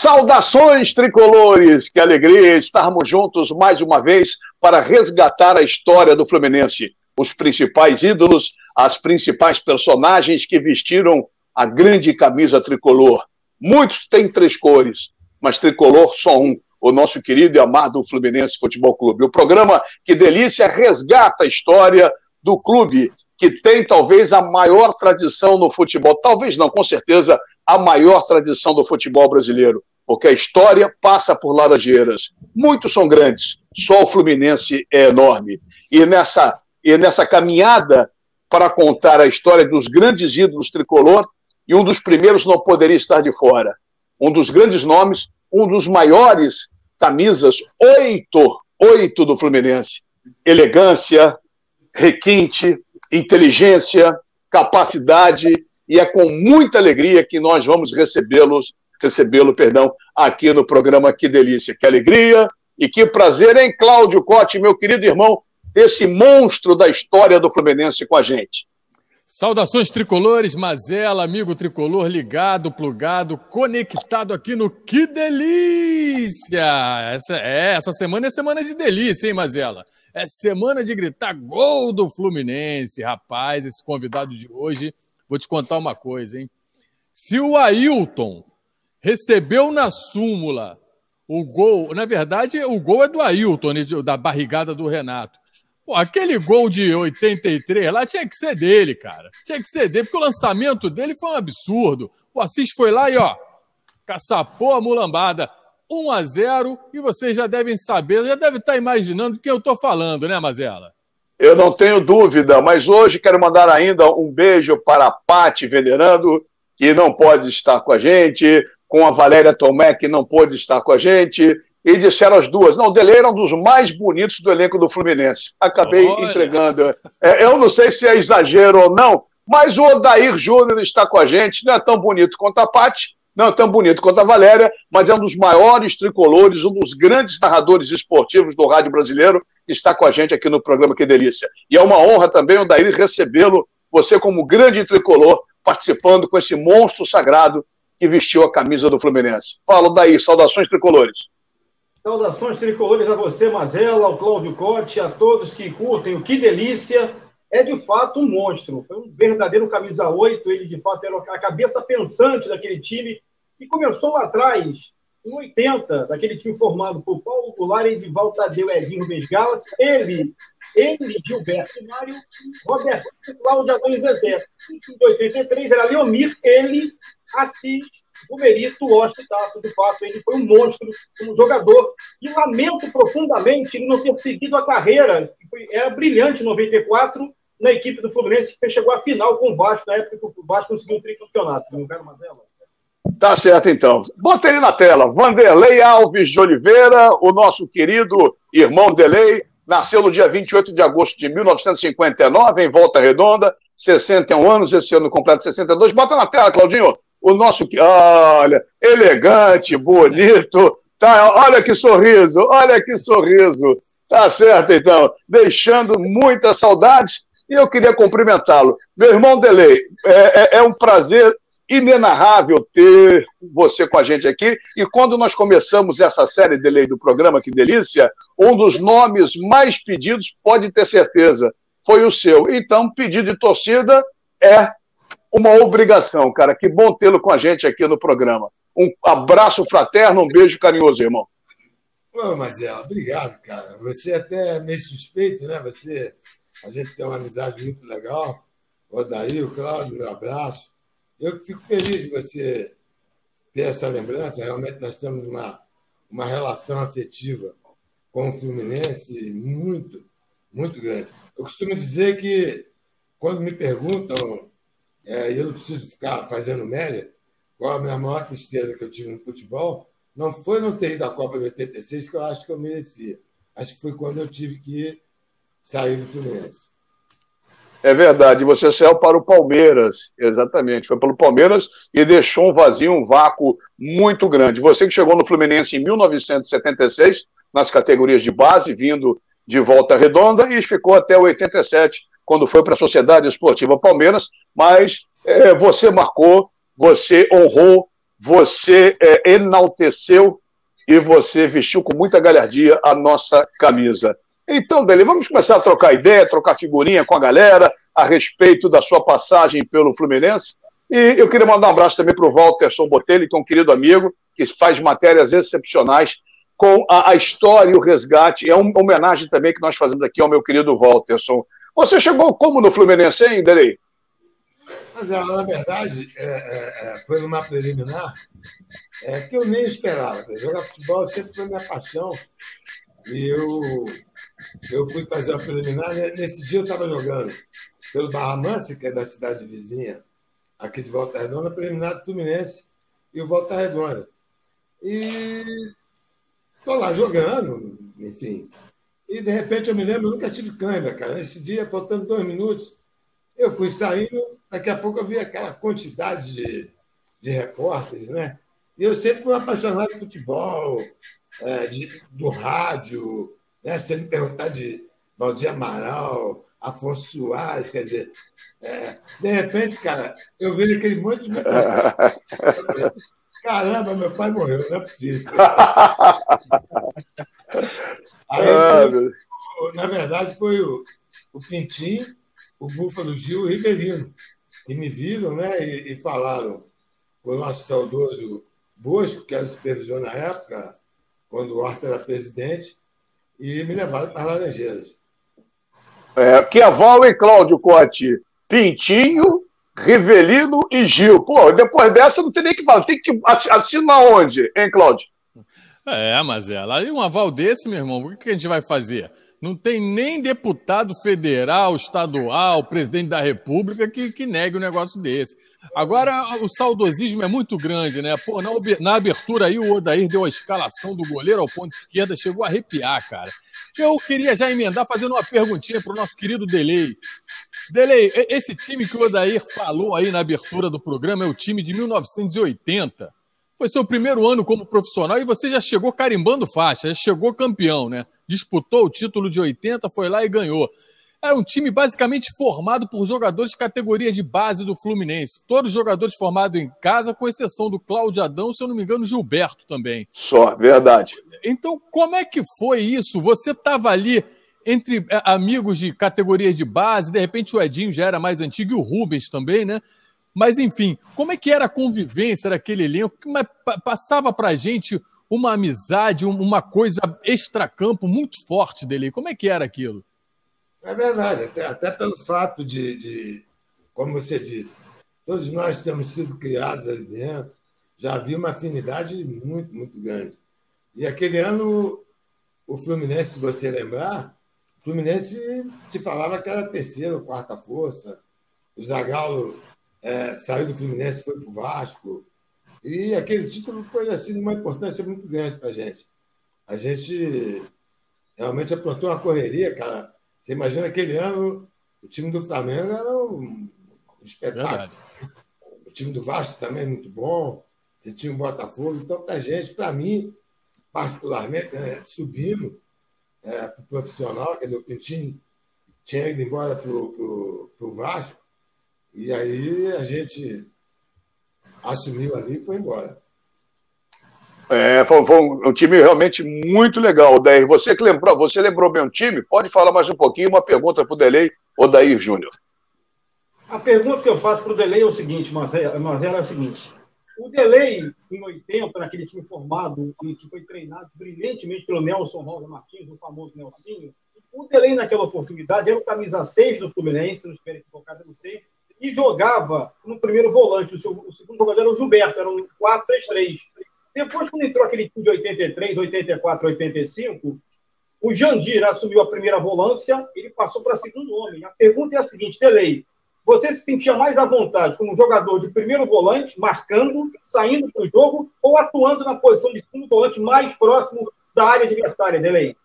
Saudações tricolores, que alegria estarmos juntos mais uma vez para resgatar a história do Fluminense. Os principais ídolos, as principais personagens que vestiram a grande camisa tricolor. Muitos têm três cores, mas tricolor só um, o nosso querido e amado Fluminense Futebol Clube. O programa Que Delícia resgata a história do clube, que tem talvez a maior tradição no futebol, talvez não, com certeza, a maior tradição do futebol brasileiro, porque a história passa por Laranjeiras. Muitos são grandes, só o Fluminense é enorme. E nessa caminhada para contar a história dos grandes ídolos tricolor, e um dos primeiros não poderia estar de fora. Um dos grandes nomes, um dos maiores camisas, oito do Fluminense. Elegância, requinte, inteligência, capacidade, e é com muita alegria que nós vamos recebê-lo, aqui no programa Que Delícia. Que alegria e que prazer, hein, Cláudio Cotti, meu querido irmão, esse monstro da história do Fluminense com a gente. Saudações tricolores, Mazela, amigo tricolor, ligado, plugado, conectado aqui no Que Delícia! Essa semana é semana de delícia, hein, Mazela? É semana de gritar gol do Fluminense. Rapaz, esse convidado de hoje, vou te contar uma coisa, hein? Se o Ailton recebeu na súmula o gol, na verdade, o gol é do Ailton, né, da barrigada do Renato. Pô, aquele gol de 83 lá tinha que ser dele, cara. Tinha que ser dele, porque o lançamento dele foi um absurdo. O Assis foi lá e, ó, caçapou a mulambada. 1-0, e vocês já devem saber, já devem estar imaginando quem eu estou falando, né, Mazela? Eu não tenho dúvida, mas hoje quero mandar ainda um beijo para a Paty Venerando, que não pode estar com a gente, com a Valéria Tomé, que não pôde estar com a gente, e disseram as duas, não, o Delei era um dos mais bonitos do elenco do Fluminense. Acabei entregando. Eu não sei se é exagero ou não, mas o Odair Júnior está com a gente, não é tão bonito quanto a Paty, não é tão bonito quanto a Valéria, mas é um dos maiores tricolores, um dos grandes narradores esportivos do rádio brasileiro, que está com a gente aqui no programa Que Delícia. E é uma honra também, Odair, recebê-lo, você como grande tricolor, participando com esse monstro sagrado que vestiu a camisa do Fluminense. Fala, Odair, saudações tricolores. Saudações tricolores a você, Mazela, ao Cláudio Cotti, a todos que curtem o Que Delícia. É de fato um monstro, foi um verdadeiro camisa 8, ele de fato era a cabeça pensante daquele time, que começou lá atrás, em 80, daquele time formado por Paulo Goulart, Edivaldo Tadeu, Edinho Rubens Galas, ele, Gilberto Mário, Roberto Cláudio, Adão e Zezé. Em 83 era Leomir, ele, Assis, o Merito, o Tato, de fato, ele foi um monstro como jogador, e lamento profundamente ele não ter seguido a carreira, que era brilhante em 94, na equipe do Fluminense, que chegou à final com o Vasco, na época que o Vasco conseguiu um tricampeonato. Não quero mais ela. Tá certo, então. Bota ele na tela. Vanderlei Alves de Oliveira, o nosso querido irmão Delei, nasceu no dia 28 de agosto de 1959, em Volta Redonda, 61 anos, esse ano completo 62. Bota na tela, Claudinho. O nosso, olha, elegante, bonito, tá, olha que sorriso. Tá certo, então. Deixando muitas saudades, e eu queria cumprimentá-lo. Meu irmão Delei, é um prazer inenarrável ter você com a gente aqui, e quando nós começamos essa série, Delei, do programa Que Delícia, um dos nomes mais pedidos, pode ter certeza, foi o seu. Então, pedido de torcida é uma obrigação, cara. Que bom tê-lo com a gente aqui no programa. Um abraço fraterno, um beijo carinhoso, irmão. Ô, Mazela, obrigado, cara. Você até é meio suspeito, né? A gente tem uma amizade muito legal. O Odair, o Cláudio, meu abraço. Eu fico feliz de você ter essa lembrança. Realmente nós temos uma relação afetiva com o Fluminense muito, muito grande. Eu costumo dizer que, quando me perguntam, eu não preciso ficar fazendo média, qual a minha maior tristeza que eu tive no futebol, não foi não ter ido à Copa de 86, que eu acho que eu merecia. Acho que foi quando eu tive que sair do Fluminense. É verdade, você saiu para o Palmeiras, exatamente, foi pelo Palmeiras e deixou um vazio, um vácuo muito grande. Você que chegou no Fluminense em 1976, nas categorias de base, vindo de Volta Redonda, e ficou até 87, quando foi para a Sociedade Esportiva Palmeiras, mas você marcou, você honrou você enalteceu e você vestiu com muita galhardia a nossa camisa. Então, Dele, vamos começar a trocar ideia, trocar figurinha com a galera a respeito da sua passagem pelo Fluminense. E eu queria mandar um abraço também para o Walterson Botelho, que é um querido amigo, que faz matérias excepcionais com a história e o resgate. É uma homenagem também que nós fazemos aqui ao meu querido Walterson. Você chegou como no Fluminense, hein, Dele? Mas, na verdade, foi numa preliminar que eu nem esperava. Jogar futebol sempre foi minha paixão. E eu fui fazer uma preliminar. Nesse dia eu estava jogando pelo Barra Mansa, que é da cidade vizinha, aqui de Volta Redonda, preliminar do Fluminense e o Volta Redonda. E estou lá jogando, enfim. E, de repente, eu me lembro, eu nunca tive câimbra, cara. Nesse dia, faltando 2 minutos, eu fui saindo, daqui a pouco eu vi aquela quantidade de repórteres, né? E eu sempre fui apaixonado por futebol, do rádio, né? Se me perguntar de Valdir Amaral, Afonso Soares, quer dizer, de repente, cara, eu vejo aquele monte de caramba, meu pai morreu, não é possível. Aí, na verdade, foi o Pintinho, o Búfalo Gil e o Ribeirinho, que me viram, né, e falaram com o nosso saudoso Bosco, que era o supervisor na época, quando o Horta era presidente, e me levaram para as Laranjeiras. Queval e Cláudio Cotti, Pintinho, Rivelino e Gil. Pô, depois dessa não tem nem que falar. Tem que assinar onde, hein, Cláudio? Mas aí um aval desse, meu irmão, o que a gente vai fazer? Não tem nem deputado federal, estadual, presidente da República que negue um negócio desse. Agora, o saudosismo é muito grande, né? Pô, na abertura aí, o Odair deu a escalação do goleiro ao ponto esquerda, chegou a arrepiar, cara. Eu queria já emendar fazendo uma perguntinha para o nosso querido Delei. Delei, esse time que o Odair falou aí na abertura do programa é o time de 1980. Foi seu primeiro ano como profissional e você já chegou carimbando faixa, já chegou campeão, né? Disputou o título de 80, foi lá e ganhou. É um time basicamente formado por jogadores de categoria de base do Fluminense. Todos jogadores formados em casa, com exceção do Cláudio Adão, se eu não me engano, Gilberto também. Só, verdade. Então, como é que foi isso? Você estava ali entre amigos de categorias de base, de repente o Edinho já era mais antigo e o Rubens também, né? Mas, enfim, como é que era a convivência daquele elenco? Passava pra gente uma amizade, uma coisa extracampo muito forte dele. Como é que era aquilo? É verdade, até pelo fato de, como você disse, todos nós temos sido criados ali dentro, já havia uma afinidade muito, muito grande. E aquele ano, o Fluminense, se você lembrar, o Fluminense se falava que era a terceira ou quarta força, o Zagallo saiu do Fluminense e foi para o Vasco. E aquele título foi assim, de uma importância muito grande para a gente. A gente realmente aprontou uma correria, cara. Você imagina aquele ano, o time do Flamengo era um espetáculo. Verdade. O time do Vasco também é muito bom. Você tinha o Botafogo. Então, para a gente, para mim, particularmente, subindo para o profissional, quer dizer, o Pintinho tinha ido embora para o Vasco. E aí a gente assumiu ali e foi embora. Foi um time realmente muito legal, Odair. Você lembrou bem o time? Pode falar mais um pouquinho, uma pergunta para o Delei, Odair Júnior. A pergunta que eu faço para o Delei é o seguinte, Mazela, é a seguinte. O Delei, em 80, naquele time formado, que foi treinado brilhantemente pelo Nelson Rosa Martins, o famoso Nelsinho, o Delei, naquela oportunidade, era o camisa 6 do Fluminense, não espero equivocado no 6, e jogava no primeiro volante. O segundo jogador era o Gilberto, era um 4-3-3. Depois, quando entrou aquele time de 83, 84, 85, o Jandir assumiu a primeira volância, ele passou para segundo homem. A pergunta é a seguinte, Delei, você se sentia mais à vontade como jogador de primeiro volante, marcando, saindo para o jogo, ou atuando na posição de segundo volante mais próximo da área adversária, Delei?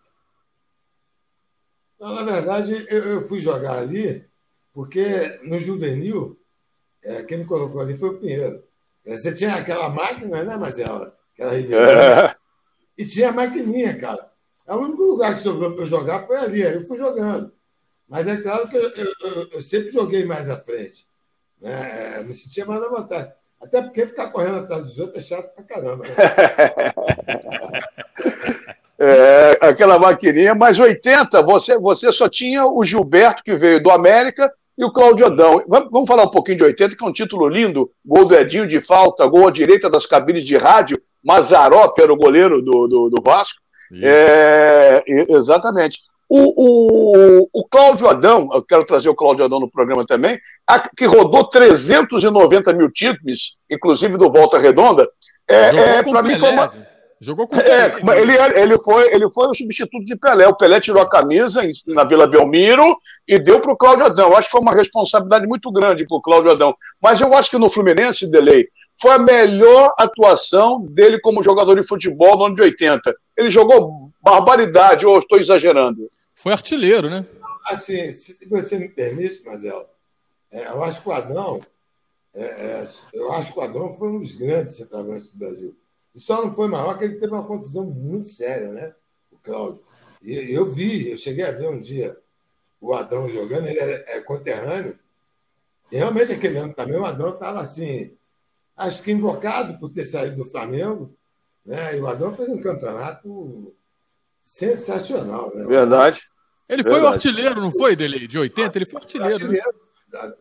Não, na verdade, eu fui jogar ali porque no juvenil, quem me colocou ali foi o Pinheiro. Você tinha aquela máquina, né, Mazela? Aquela Ribeirão. E tinha a maquininha, cara. O único lugar que sobrou para eu jogar foi ali. Aí eu fui jogando. Mas é claro que eu sempre joguei mais à frente. Né? Me sentia mais à vontade. Até porque ficar correndo atrás dos outros é chato pra caramba. Né? Aquela maquininha, mas 80, você só tinha o Gilberto, que veio do América, e o Cláudio Adão. Vamos falar um pouquinho de 80, que é um título lindo, gol do Edinho de falta, gol à direita das cabines de rádio, Mazzaropi era o goleiro do Vasco. Exatamente. O Cláudio Adão, eu quero trazer o Cláudio Adão no programa também, que rodou 390 mil títulos, inclusive do Volta Redonda, para mim foi uma... Jogou com o Pelé. Ele foi o substituto de Pelé. O Pelé tirou a camisa na Vila Belmiro e deu para o Cláudio Adão. Acho que foi uma responsabilidade muito grande para o Cláudio Adão. Mas eu acho que no Fluminense, Delei, foi a melhor atuação dele como jogador de futebol no ano de 80. Ele jogou barbaridade, ou estou exagerando? Foi artilheiro, né? Assim, se você me permite, Marcelo, eu acho que o Adão, foi um dos grandes centroavantes do Brasil. E só não foi maior que ele teve uma contusão muito séria, né? O Cláudio. E eu cheguei a ver um dia o Adão jogando, ele é conterrâneo, e realmente aquele ano também o Adão estava assim, acho que invocado por ter saído do Flamengo, né? E o Adão fez um campeonato sensacional, né? Verdade. Ele foi o artilheiro, não foi, dele? De 80? Ele foi artilheiro. Né?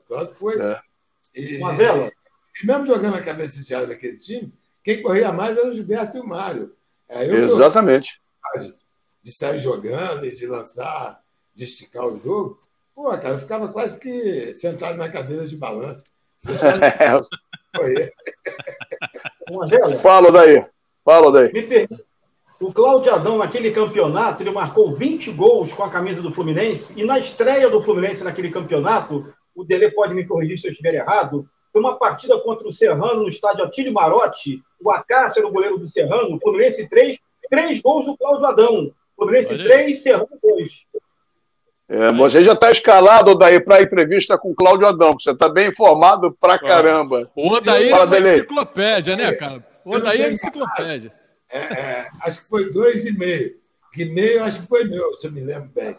Claro que foi. E mesmo jogando a cabeça de área daquele time, quem corria mais era o Gilberto e o Mário. Exatamente. De sair jogando e de lançar, de esticar o jogo. Pô, cara, eu ficava quase que sentado na cadeira de balanço. Fala daí. Me pergunto, o Cláudio Adão, naquele campeonato, ele marcou 20 gols com a camisa do Fluminense, e na estreia do Fluminense naquele campeonato, o Delê pode me corrigir se eu estiver errado, foi uma partida contra o Serrano no estádio Atílio Marotti, o Acácio era o goleiro do Serrano, o Fluminense 3 gols do Cláudio Adão. Fluminense 3, Serrano 2. Você já está escalado, Odair, para a entrevista com o Cláudio Adão, porque você está bem informado pra caramba. O Odair é uma enciclopédia, né, cara? O Odair é enciclopédia. Acho que foi 2,5. Que meio acho que foi meu, se eu me lembro bem.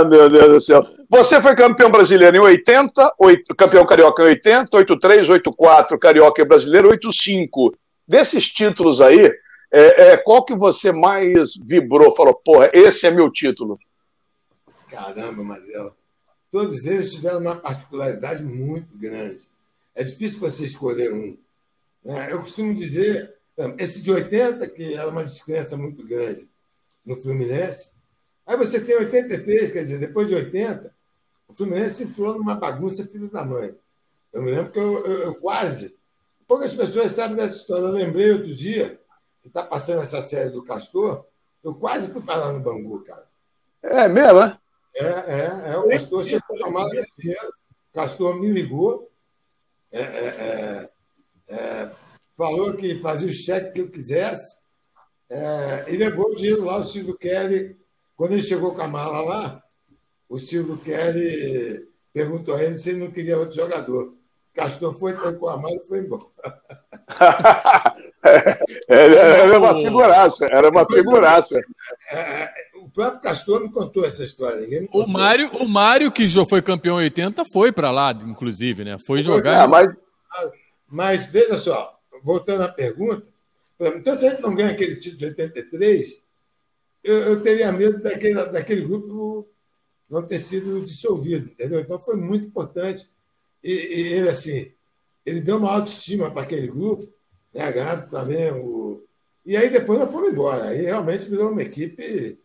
Meu Deus do céu. Você foi campeão brasileiro em 80, campeão carioca em 80, 83, 84, carioca e brasileiro, 85. Desses títulos aí, qual que você mais vibrou? Falou, porra, esse é meu título. Caramba, Marcelo. Todos eles tiveram uma particularidade muito grande. É difícil você escolher um. Eu costumo dizer, esse de 80, que era uma descrença muito grande no Fluminense. Aí você tem 83, quer dizer, depois de 80, o Fluminense entrou numa bagunça filho da mãe. Eu me lembro que eu quase... Poucas pessoas sabem dessa história. Eu lembrei outro dia, que está passando essa série do Castor, eu quase fui parar no Bangu, cara. É mesmo, né? O Castor chegou a mala de dinheiro, o Castor me ligou, falou que fazia o cheque que eu quisesse, e levou o dinheiro lá, o Silvio Kelly. Quando ele chegou com a mala lá, o Silvio Kelly perguntou a ele se ele não queria outro jogador. Castor foi, trancou a mala e foi embora. Era uma figuraça. O próprio Castor me contou essa história. Ninguém me contou. O Mário, que já foi campeão em 80, foi para lá, inclusive, né? Foi jogar. Mas veja só, voltando à pergunta, então se a gente não ganha aquele título de 83, eu teria medo daquele grupo não ter sido dissolvido, entendeu? Então foi muito importante. E ele, assim, ele deu uma autoestima para aquele grupo, né? Ganhar do Flamengo. E aí depois nós fomos embora. Aí realmente virou uma equipe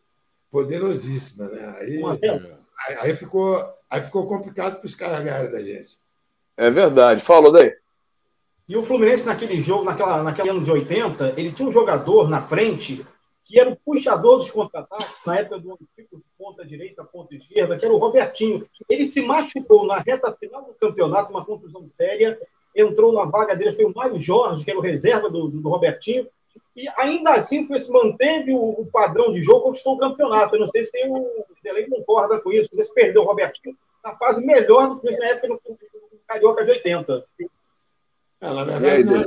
poderosíssima, né? Aí ficou complicado para os caras ganharem da gente. É verdade. Fala, daí. E o Fluminense, naquele jogo, naquele ano de 80, ele tinha um jogador na frente que era o puxador dos contra-ataques, na época do antigo ponta direita, ponta esquerda, que era o Robertinho. Ele se machucou na reta final do campeonato, uma contusão séria, entrou na vaga dele, foi o Mário Jorge, que era o reserva do Robertinho, e ainda assim manteve o padrão de jogo, conquistou o campeonato. Eu não sei se o Delei concorda com isso, se perdeu o Robertinho na fase melhor do Fluminense na época do Carioca de 80. Na verdade,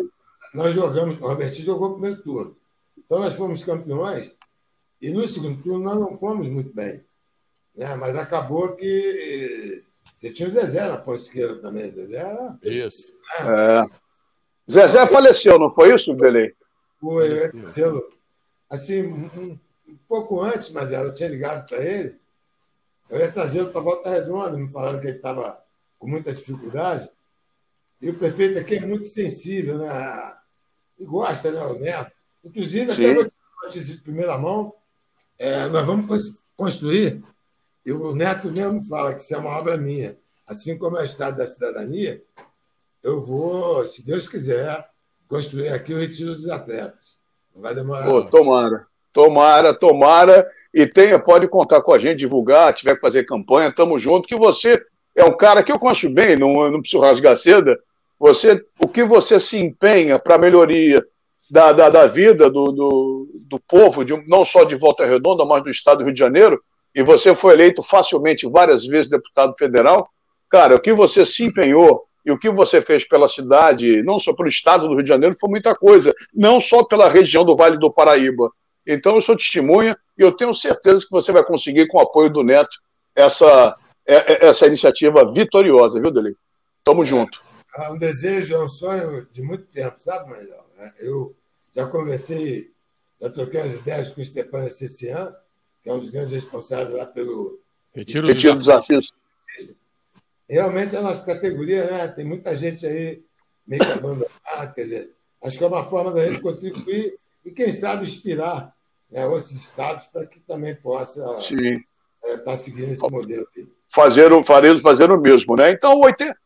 nós jogamos, o Robertinho jogou o primeiro turno. Então, nós fomos campeões e no segundo turno nós não fomos muito bem. Né? Mas acabou que Você tinha o Zezé na ponta esquerda também. Zezé era... Isso. Zezé faleceu, não foi isso, Delei? Foi, assim, um pouco antes, mas eu tinha ligado para ele, eu ia trazê-lo para Volta Redonda, me falando que ele estava com muita dificuldade. E o prefeito aqui é muito sensível, né? E gosta, né, o Neto. Inclusive, até notícia de primeira mão, nós vamos construir, e o Neto mesmo fala que isso é uma obra minha. Assim como é o Estado da Cidadania, eu vou, se Deus quiser, construir aqui o Retiro dos Atletas. Não vai demorar. Pô, tomara. E pode contar com a gente, divulgar, tiver que fazer campanha, tamo junto, que você é um cara que eu conheço bem, não preciso rasgar seda. O que você se empenha para a melhoria da vida do povo, não só de Volta Redonda, mas do estado do Rio de Janeiro, e você foi eleito facilmente várias vezes deputado federal, cara, o que você se empenhou e o que você fez pela cidade, não só pelo estado do Rio de Janeiro, foi muita coisa, não só pela região do Vale do Paraíba. Então, eu sou testemunha e eu tenho certeza que você vai conseguir, com o apoio do Neto, essa iniciativa vitoriosa, viu, Delei? Tamo junto. É um desejo, é um sonho de muito tempo, sabe, Manuel? Eu já conversei, já troquei as ideias com o Stepan Cessian, que é um dos grandes responsáveis lá pelo Retiro dos Artistas. Realmente a nossa categoria, né? Tem muita gente aí meio que abandonada, quer dizer, acho que é uma forma da gente contribuir e, quem sabe, inspirar, né, outros estados para que também possa estar seguindo esse modelo aqui. Fazer o mesmo, né? Então,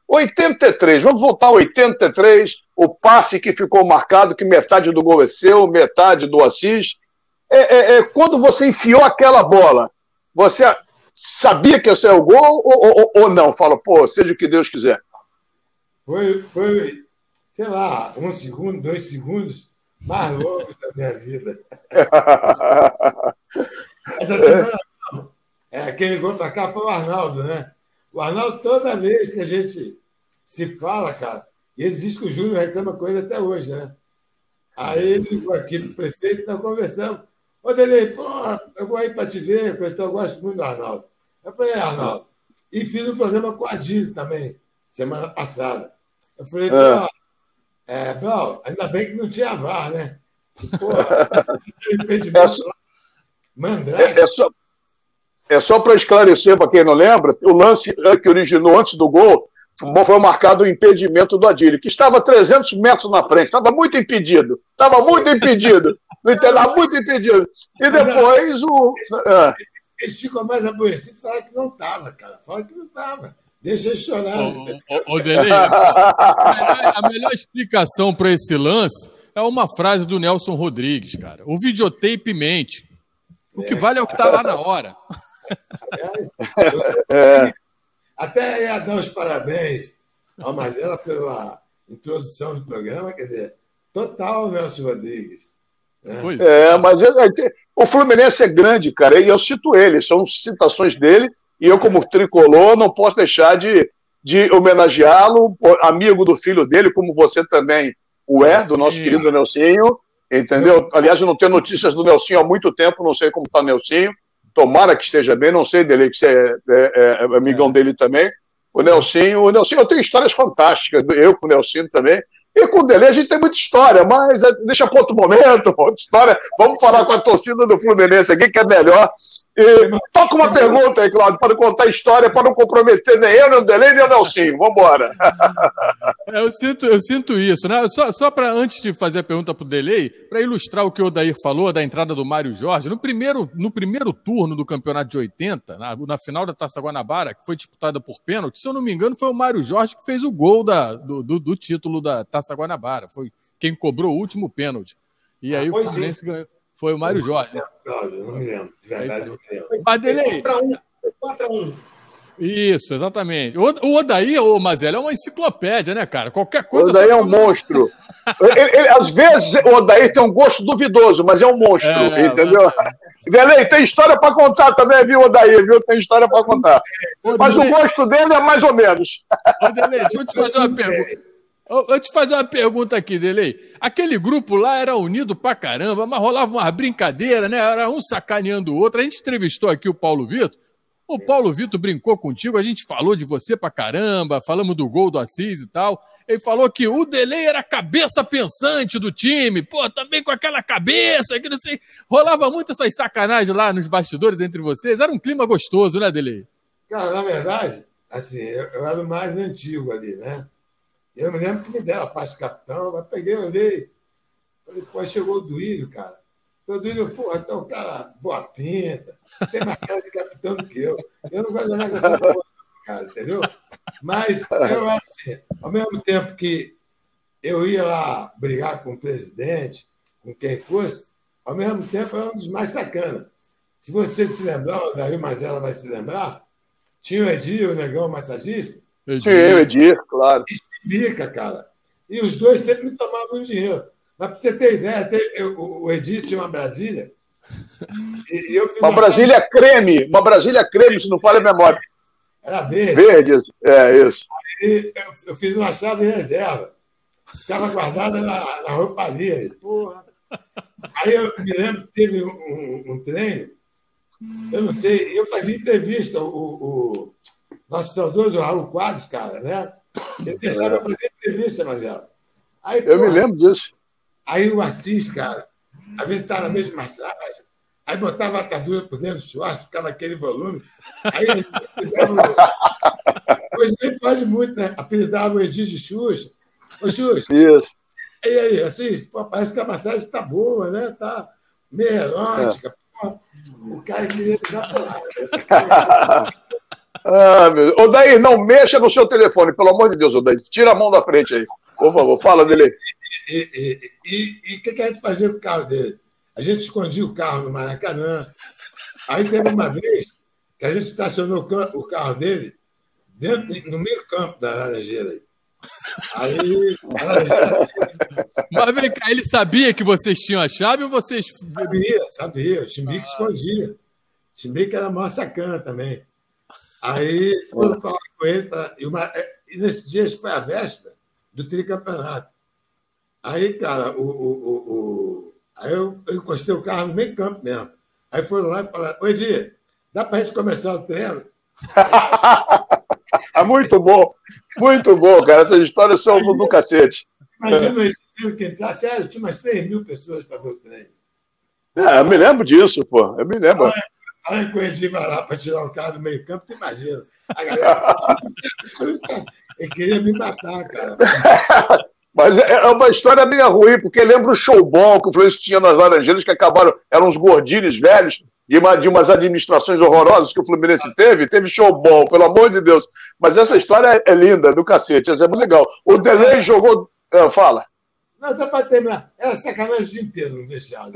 83, vamos voltar a 83, o passe que ficou marcado, que metade do gol é seu, metade do Assis. Quando você enfiou aquela bola, você sabia que esse é o gol ou não? Fala, pô, seja o que Deus quiser. Foi, sei lá, 1 segundo, 2 segundos mais longos da minha vida. Essa semana, aquele gol para cá foi o Arnaldo, né? O Arnaldo, toda vez que a gente se fala, cara, e ele diz que o Júnior reclama com ele até hoje, né? Aí ele ligou aqui pro prefeito, nós conversamos. Ô, Delei, eu vou aí para te ver, porque eu gosto muito do Arnaldo. Eu falei, Arnaldo. E fiz um programa com o Adílio também, semana passada. Eu falei, Blau, ainda bem que não tinha VAR, né? Só para esclarecer, para quem não lembra, o lance que originou antes do gol foi marcado o impedimento do Adílio, que estava 300 metros na frente, estava muito impedido. Não entendeu? Muito impedido. E depois Eles ficam mais aborrecidos e falam que não estava, cara. Fala que não estava. Deixa ele chorar. Delei, a melhor explicação para esse lance é uma frase do Nelson Rodrigues, cara. O videotape mente. O que vale é o que está lá na hora. Aliás, até ia dar os parabéns ao Mazella pela introdução do programa, quer dizer, total Nelson Rodrigues. Né? Mas o Fluminense é grande, cara, e eu cito ele, são citações dele, e eu, como tricolor, não posso deixar de homenageá-lo, amigo do filho dele, como você também do nosso querido Nelsinho, entendeu? Aliás, eu não tenho notícias do Nelsinho há muito tempo, não sei como está o Nelsinho, tomara que esteja bem, não sei dele, que você é amigão dele também. O Nelsinho, eu tenho histórias fantásticas, eu com o Nelsinho também, e com o Delei a gente tem muita história, mas deixa para outro momento, outra história. Vamos falar com a torcida do Fluminense aqui, que é melhor. E toca uma pergunta aí, Cláudio, para contar a história, para não comprometer nem eu, nem o Delei, nem o Nelsinho. Vamos embora. Eu sinto isso, né? Só para, antes de fazer a pergunta para o Delei, para ilustrar o que o Odair falou da entrada do Mário Jorge, no primeiro turno do campeonato de 80, na final da Taça Guanabara, que foi disputada por pênalti, se eu não me engano, foi o Mário Jorge que fez o gol do título da Taça Guanabara. Foi quem cobrou o último pênalti. E aí o Fluminense ganhou. Foi o Mário Jorge. Não me lembro. De verdade, não me lembro. Mas Delei. 4-1. Isso, exatamente. O Odair, Mazella, é uma enciclopédia, né, cara? Qualquer coisa. O Odair é um monstro. Às vezes o Odair tem um gosto duvidoso, mas é um monstro, entendeu? Delei, tem história para contar também, viu, Odair? Viu? Tem história para contar. Mas o gosto dele é mais ou menos. Delei, deixa eu te fazer uma pergunta. Eu te fazer uma pergunta aqui, Delei. Aquele grupo lá era unido pra caramba, mas rolava uma brincadeira, né? Era um sacaneando o outro. A gente entrevistou aqui o Paulo Vitor. O Paulo Vitor brincou contigo, a gente falou de você pra caramba, falamos do gol do Assis e tal. Ele falou que o Delay era a cabeça pensante do time, pô, também com aquela cabeça, que não sei. Rolava muito essas sacanagens lá nos bastidores entre vocês, era um clima gostoso, né, Delay? Cara, na verdade, assim, eu era o mais antigo ali, né? Eu me lembro que me deram a faixa de capitão, mas peguei, olhei, falei, pô, chegou o Duílio, cara. O Duílio, porra, então o cara, boa pinta, tem mais cara de capitão do que eu. Eu não gosto de nada dessa porra, cara, entendeu? Mas eu, assim, ao mesmo tempo que eu ia lá brigar com o presidente, com quem fosse, ao mesmo tempo eu era um dos mais sacana. Se você se lembrar, o Daí Mazela vai se lembrar, tinha o Edir, o negão massagista. Sim, o Edir, claro. E Chimbica, cara. E os dois sempre me tomavam dinheiro. Mas para você ter ideia, o Edir tinha uma Brasília. E eu fiz uma Brasília creme, se não falha a memória. Era verde. Verde, isso. Aí eu fiz uma chave em reserva. Ficava guardada na rouparia. Porra. Aí eu me lembro que teve um treino, eu não sei, eu fazia entrevista, o nosso saudoso Raul Quadros, cara, né? Ele deixava eu fazer entrevista, Mazela. Aí, eu me lembro disso. Aí o Assis, cara, às vezes estava na mesma massagem, aí botava a atadura por dentro do short, ficava aquele volume. Aí a gente hoje nem pode muito, né? Apelidava o Edir de Xuxa. Ô, Xuxa. Isso. E aí, Assis, pô, parece que a massagem está boa, né? Está meio erótica. Pô, o cara queria dar porrada. Meu... Odair, não mexa no seu telefone, pelo amor de Deus, Odair. Tira a mão da frente aí. Por favor, fala dele. E o que a gente fazia com o carro dele? A gente escondia o carro no Maracanã. Aí teve uma vez que a gente estacionou o carro dele no meio campo da Laranjeira. Aí, mas vem cá, ele sabia que vocês tinham a chave ou vocês... Sabia. O Chimbique escondia. O Chimbique era mó sacana também. Aí foram falar com ele. E nesse dia foi a véspera do tricampeonato. Aí, cara, aí eu encostei o carro no meio campo mesmo. Aí foram lá e falaram: Oi, Edir, dá pra gente começar o treino? Muito bom, cara. Essas histórias são do cacete. Imagina a gente tendo que entrar. Sério, tinha umas 3.000 pessoas para ver o treino. Eu me lembro disso, pô. Eu me lembro. Olha que o Edir vai lá para tirar o carro do meio campo, tu imagina. A galera. Ele queria me matar, cara. Mas é uma história meio ruim, porque lembra o showball que o Fluminense tinha nas Laranjeiras, que acabaram, eram uns gordinhos velhos, de umas administrações horrorosas que o Fluminense teve showball, pelo amor de Deus. Mas essa história é linda, do cacete, essa é muito legal. O Delay jogou... Fala. Não, só para terminar. Era sacanagem o dia inteiro no vestiário.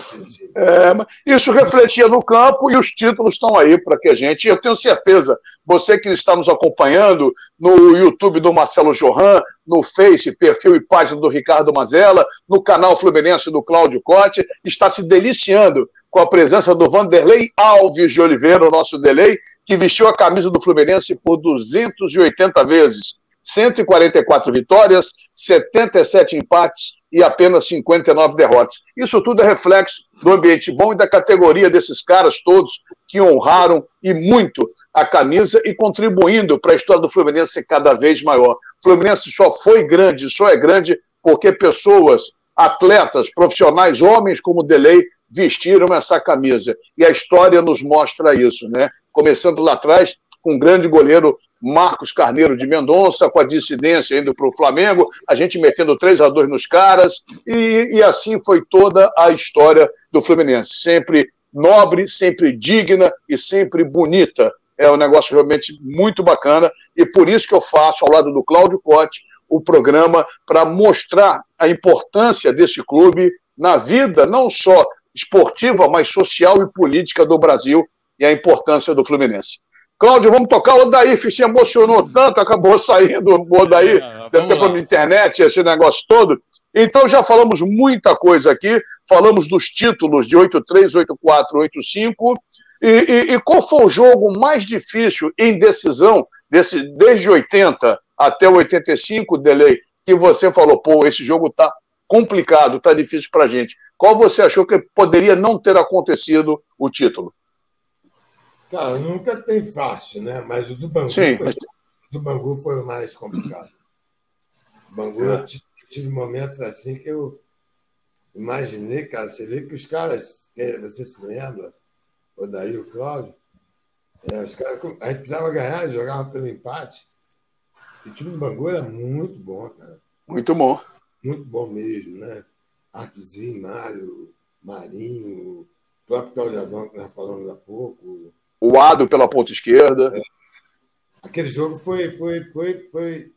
Isso refletia no campo e os títulos estão aí para que a gente... Eu tenho certeza, você que está nos acompanhando no YouTube do Marcelo Johan, no Face, perfil e página do Ricardo Mazella, no canal Fluminense do Cláudio Cotti, está se deliciando com a presença do Vanderlei Alves de Oliveira, o nosso Delay, que vestiu a camisa do Fluminense por 280 vezes. 144 vitórias, 77 empates e apenas 59 derrotas. Isso tudo é reflexo do ambiente bom e da categoria desses caras todos que honraram e muito a camisa e contribuindo para a história do Fluminense ser cada vez maior. O Fluminense só foi grande, só é grande porque pessoas, atletas, profissionais, homens como o Delay vestiram essa camisa. E a história nos mostra isso, né? Começando lá atrás com o grande goleiro Marcos Carneiro de Mendonça, com a dissidência indo para o Flamengo, a gente metendo 3-2 nos caras, e assim foi toda a história do Fluminense. Sempre nobre, sempre digna e sempre bonita. É um negócio realmente muito bacana, e por isso que eu faço, ao lado do Cláudio Cotti, o programa para mostrar a importância desse clube na vida, não só esportiva, mas social e política do Brasil, e a importância do Fluminense. Cláudio, vamos tocar. O Odair se emocionou tanto, acabou saindo o Odair, deve ter pela internet, esse negócio todo. Então já falamos muita coisa aqui, falamos dos títulos de 8-3, 8-4, 8-5, e qual foi o jogo mais difícil em decisão, desde 80 até 85, Delay, que você falou, pô, esse jogo tá complicado, tá difícil pra gente. Qual você achou que poderia não ter acontecido o título? Cara, nunca tem fácil, né? Mas o do Bangu, Sim. do Bangu foi o mais complicado. O Bangu, eu tive momentos assim que eu imaginei, cara, você vê que os caras, você se lembra, o Daí, o Cláudio, os caras, a gente precisava ganhar, jogava pelo empate. E o time do Bangu era muito bom, cara. Muito bom. Muito bom mesmo, né? Arthurzinho, Mário, Marinho, o próprio Cláudio Adão, que nós falamos há pouco. O Ado pela ponta esquerda. Aquele jogo foi.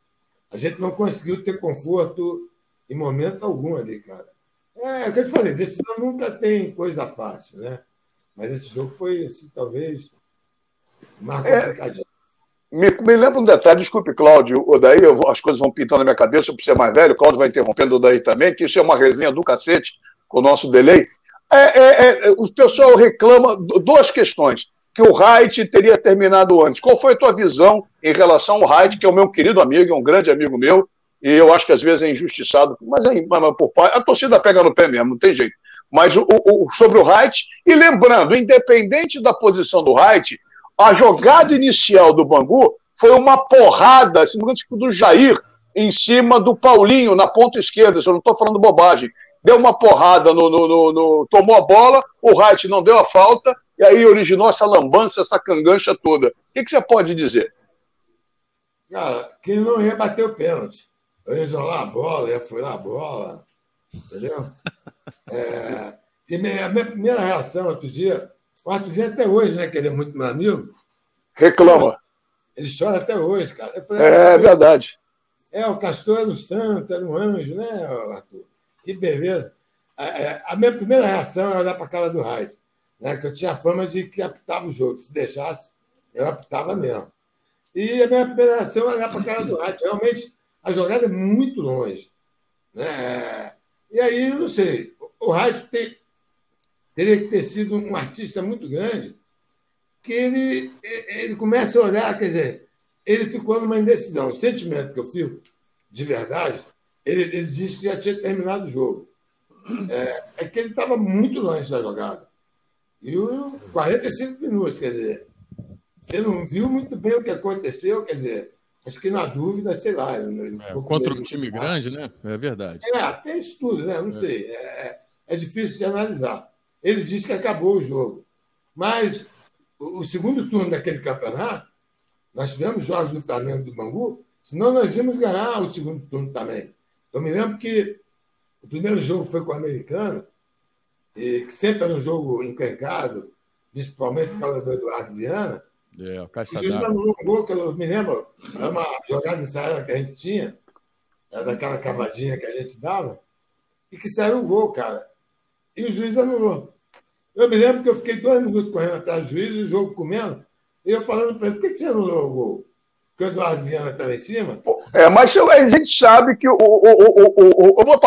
A gente não conseguiu ter conforto em momento algum ali, cara. É o que eu te falei, decisão nunca tem coisa fácil, né? Mas esse jogo foi, assim, talvez, mais complicadinho. Me lembra um detalhe, desculpe, Cláudio, o Daí, as coisas vão pintando na minha cabeça, por ser mais velho, o Cláudio vai interrompendo o Daí também, que isso é uma resenha do cacete com o nosso delay. O pessoal reclama duas questões, que o Wright teria terminado antes. Qual foi a tua visão em relação ao Wright, que é o meu querido amigo, é um grande amigo meu, e eu acho que às vezes é injustiçado, mas por pai, a torcida pega no pé mesmo, não tem jeito. Mas sobre o Wright, e lembrando, independente da posição do Wright, a jogada inicial do Bangu foi uma porrada, se não me engano, do Jair em cima do Paulinho, na ponta esquerda, se eu não estou falando bobagem. Deu uma porrada, tomou a bola, o Wright não deu a falta, e aí originou essa lambança, essa cangancha toda. O que você pode dizer? Cara, que ele não ia bater o pênalti. Eu ia isolar a bola, ia furar a bola, entendeu? E a minha primeira reação outro dia, o Arthurzinho até hoje, né, que ele é muito meu amigo. Reclama. Ele chora até hoje, cara. Eu falei, é verdade. O Castor era um santo, era um anjo, né, Arthur? Que beleza. A minha primeira reação é olhar para a cara do Wright, né, que eu tinha a fama de que apitava o jogo. Se deixasse, eu apitava mesmo. E a minha primeira reação é olhar para a cara do Wright. Realmente, a jogada é muito longe. Né? E aí, eu não sei, o Wright teria que ter sido um artista muito grande, que ele começa a olhar, quer dizer, ele ficou numa indecisão. O sentimento que eu fico, de verdade, ele disse que já tinha terminado o jogo. É que ele estava muito longe da jogada. E 45 minutos, quer dizer, você não viu muito bem o que aconteceu, quer dizer, acho que na dúvida, sei lá. Contra um time grande, né? É verdade. Tem isso tudo, né? Não sei. É difícil de analisar. Ele disse que acabou o jogo. Mas o segundo turno daquele campeonato, nós tivemos jogos do Flamengo e do Bangu, senão nós íamos ganhar o segundo turno também. Eu me lembro que o primeiro jogo foi com o Americano, e que sempre era um jogo encrencado, principalmente por causa do Eduardo Viana. O juiz anulou um gol, que eu me lembro, era uma jogada ensaiada que a gente tinha, era daquela cavadinha que a gente dava, e que saiu o gol, cara. E o juiz anulou. Eu me lembro que eu fiquei 2 minutos correndo atrás do juiz, o jogo comendo, e eu falando para ele, por que você anulou o gol? Porque o Eduardo Viana estava em cima? Mas a gente sabe que eu vou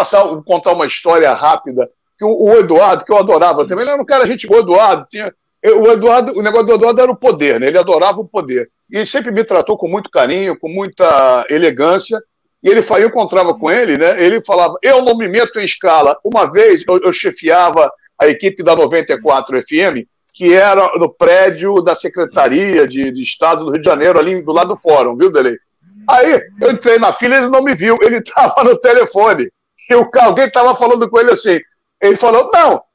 contar uma história rápida, que o Eduardo, que eu adorava também, ele era um cara, gente boa, o negócio do Eduardo era o poder, né? Ele adorava o poder. E ele sempre me tratou com muito carinho, com muita elegância, e eu encontrava com ele, né? Ele falava, eu não me meto em escala. Uma vez eu chefiava a equipe da 94 FM, que era no prédio da Secretaria de Estado do Rio de Janeiro, ali do lado do fórum, viu, Delei? Aí eu entrei na fila, ele não me viu, ele estava no telefone, e alguém estava falando com ele assim, ele falou,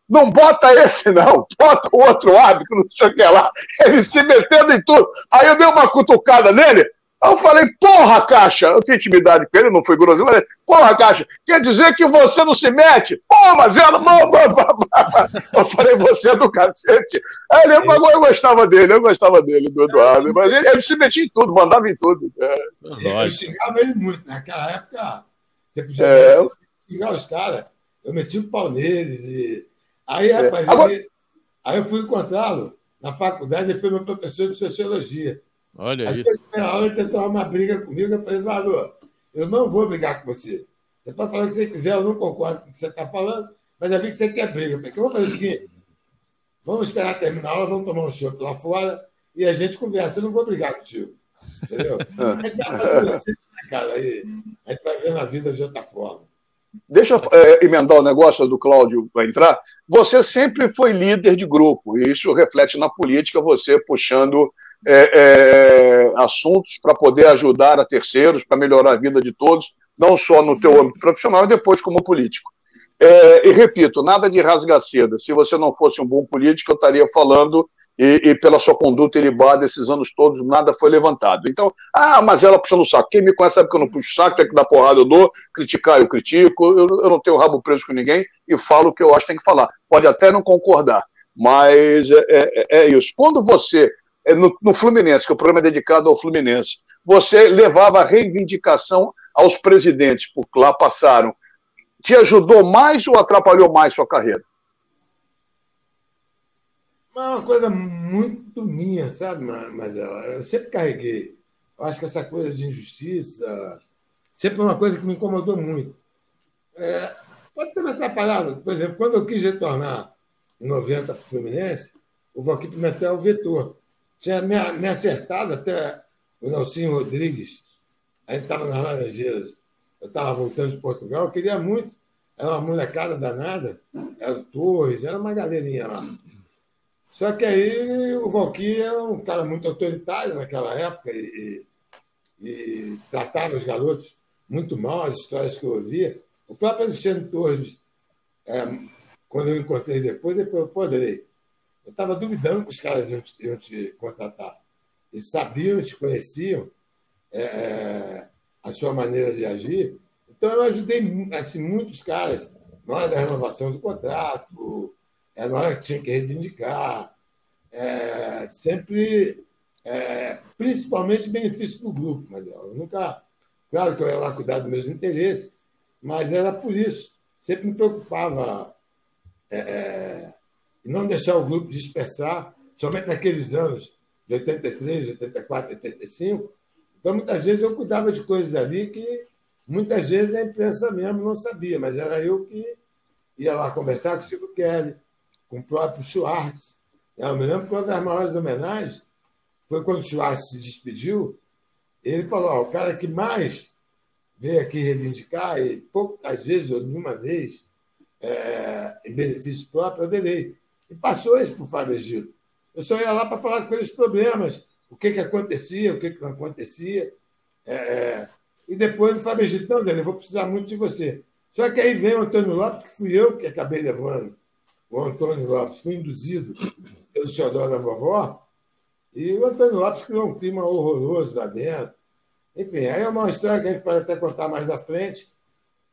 não bota esse não, bota o outro árbitro, não sei o que lá, ele se metendo em tudo, aí eu dei uma cutucada nele, eu falei, porra, Caixa, eu tinha intimidade com ele, não fui grosseiro, mas porra, Caixa, quer dizer que você não se mete? Porra, mas ela não. Eu falei, você é do cacete. Aí ele falou, eu gostava dele, do Eduardo, mas ele se metia em tudo, mandava em tudo. Eu xingava ele muito, naquela época, você podia xingar os caras, eu meti o pau neles, e aí, rapaz, aí eu fui encontrá-lo na faculdade, ele foi meu professor de Sociologia. Olha aí isso. Na hora ele tentou uma briga comigo, eu falei, Eduardo, eu não vou brigar com você. Você pode falar o que você quiser, eu não concordo com o que você está falando, mas já vi que você quer briga. Eu falei, vamos fazer o seguinte, vamos esperar terminar a aula, vamos tomar um chopp lá fora e a gente conversa, eu não vou brigar contigo. Entendeu? A gente vai fazer assim, cara, aí a gente vai ver na vida de outra forma. deixa eu emendar o negócio do Cláudio para entrar. Você sempre foi líder de grupo, e isso reflete na política, você puxando assuntos para poder ajudar a terceiros, para melhorar a vida de todos, não só no teu âmbito profissional, e depois como político. E repito, nada de rasga-seda. Se você não fosse um bom político, eu estaria falando, e pela sua conduta ilibada esses anos todos, nada foi levantado. Então, mas ela puxando o saco. Quem me conhece sabe que eu não puxo o saco, tem que dar porrada, eu dou, criticar, eu critico, eu não tenho rabo preso com ninguém e falo o que eu acho que tem que falar. Pode até não concordar, mas é isso. Quando você, no Fluminense, que o programa é dedicado ao Fluminense, você levava a reivindicação aos presidentes, por lá passaram, te ajudou mais ou atrapalhou mais sua carreira? É uma coisa muito minha, sabe, mas eu sempre carreguei. Eu acho que essa coisa de injustiça sempre é uma coisa que me incomodou muito. Pode ter me atrapalhado. Por exemplo, quando eu quis retornar em 90 para o Fluminense, o Valquír Pimentel vetou. Tinha me acertado até o Nelsinho Rodrigues. A gente estava nas Laranjeiras. Eu estava voltando de Portugal, eu queria muito. Era uma molecada danada. Era o Torres, era uma galerinha lá. Só que aí o Valquír era um cara muito autoritário naquela época e tratava os garotos muito mal, as histórias que eu ouvia. O próprio Alexandre Torres, quando eu encontrei depois, ele falou, pô, Drey, eu estava duvidando que os caras iam te contratar. Eles sabiam, te conheciam, a sua maneira de agir. Então, eu ajudei assim, muitos caras na hora da renovação do contrato, na hora que tinha que reivindicar, sempre, principalmente benefício do grupo. Mas eu nunca... Claro que eu ia lá cuidar dos meus interesses, mas era por isso. Sempre me preocupava em não deixar o grupo dispersar, somente naqueles anos de 83, 84, 85. Então, muitas vezes, eu cuidava de coisas ali que muitas vezes a imprensa mesmo não sabia, mas era eu que ia lá conversar com o Silvio Kelly, com o próprio Schwartz. Eu me lembro que uma das maiores homenagens foi quando o Schwartz se despediu. Ele falou, o cara que mais veio aqui reivindicar, e poucas vezes, ou nenhuma vez, em benefício próprio, eu delei. E passou isso para o Fábio Egito. Eu só ia lá para falar com eles problemas, o que acontecia, o que não acontecia. E depois o Fábio Egito, não, Dele, eu vou precisar muito de você. Só que aí vem o Antônio Lopes, que fui eu que acabei levando. O Antônio Lopes foi induzido pelo xodó da vovó, e o Antônio Lopes criou um clima horroroso lá dentro. Enfim, aí é uma história que a gente pode até contar mais à frente,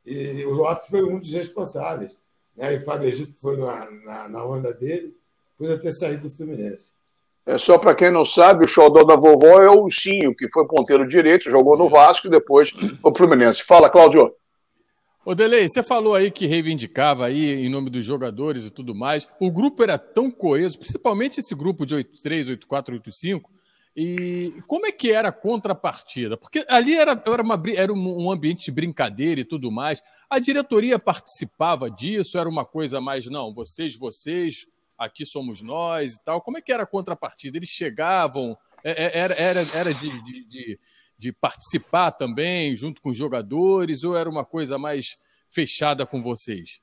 e o Lopes foi um dos responsáveis. Né? E o Fábio Egito foi na onda dele, por eu ter saído do Fluminense. Só para quem não sabe, o xodó da vovó é o Ursinho, que foi ponteiro direito, jogou no Vasco e depois o Fluminense. Fala, Cláudio. Ô, Delei, você falou aí que reivindicava aí em nome dos jogadores e tudo mais. O grupo era tão coeso, principalmente esse grupo de 83, 84, 85. E como é que era a contrapartida? Porque ali era um ambiente de brincadeira e tudo mais. A diretoria participava disso? Era uma coisa mais, não, vocês, aqui somos nós e tal. Como é que era a contrapartida? Eles chegavam, era de participar também, junto com os jogadores, ou era uma coisa mais fechada com vocês?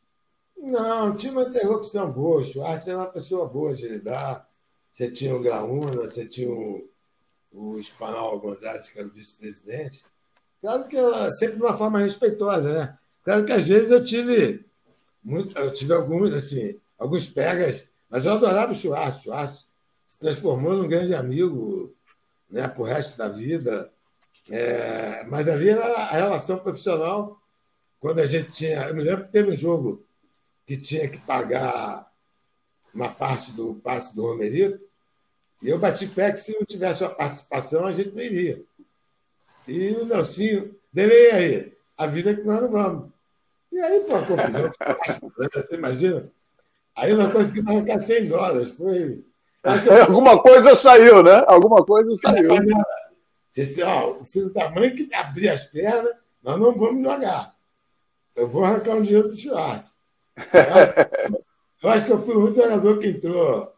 Não, tinha uma interrupção boa. O Schwartz era uma pessoa boa de lidar. Você tinha o Graúna, você tinha o Espanhol Gonzalez, que era o vice-presidente. Claro que era sempre de uma forma respeitosa, né? Claro que às vezes eu tive alguns pegas, mas eu adorava o Schwartz. O Schwartz se transformou num grande amigo, né, para o resto da vida. Mas ali era a relação profissional, quando a gente tinha... Eu me lembro que teve um jogo que tinha que pagar uma parte do passe do Romerito, e eu bati pé que se não tivesse uma participação, a gente não iria. E o Nelsinho, delei aí, a vida que nós não vamos. E aí foi uma confusão. Você imagina? Aí nós conseguimos arrancar $100. Foi... Alguma coisa saiu, né? Alguma coisa saiu. Vocês têm, o filho da mãe que abrir as pernas, nós não vamos jogar. Eu vou arrancar um dinheiro do Schwartz. Eu acho que eu fui o único jogador que entrou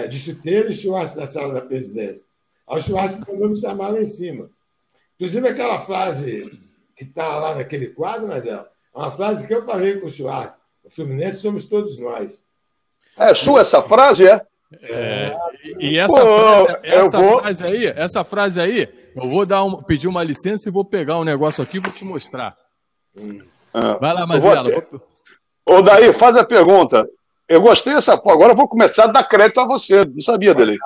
de chuteiro e Schwartz na sala da presidência. Aí o Schwartz mandou me chamar lá em cima. Inclusive aquela frase que está lá naquele quadro, mas é uma frase que eu falei com o Schwartz. O Fluminense somos todos nós. É sua essa frase, é? E essa frase aí, eu vou pedir uma licença e vou pegar um negócio aqui e vou te mostrar. Vai lá, Mazela. Ô, Daí, faz a pergunta. Eu gostei dessa. Agora eu vou começar a dar crédito a você. Não sabia, Delei.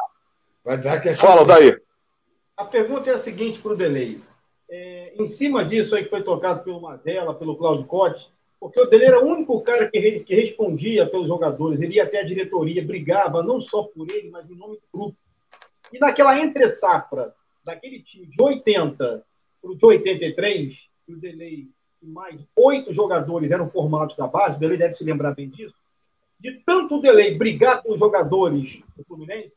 Vai dar que Fala, Daí. A pergunta é a seguinte para o Delei. Em cima disso aí que foi tocado pelo Mazela, pelo Cláudio Cotti, porque o Delei era o único cara que respondia pelos jogadores, ele ia até a diretoria, brigava não só por ele, mas em nome do grupo. E naquela entre-safra, daquele time de 80 para o de 83, o Delei e mais 8 jogadores eram formados da base, o Delei deve se lembrar bem disso, de tanto o Delei brigar com os jogadores do Fluminense,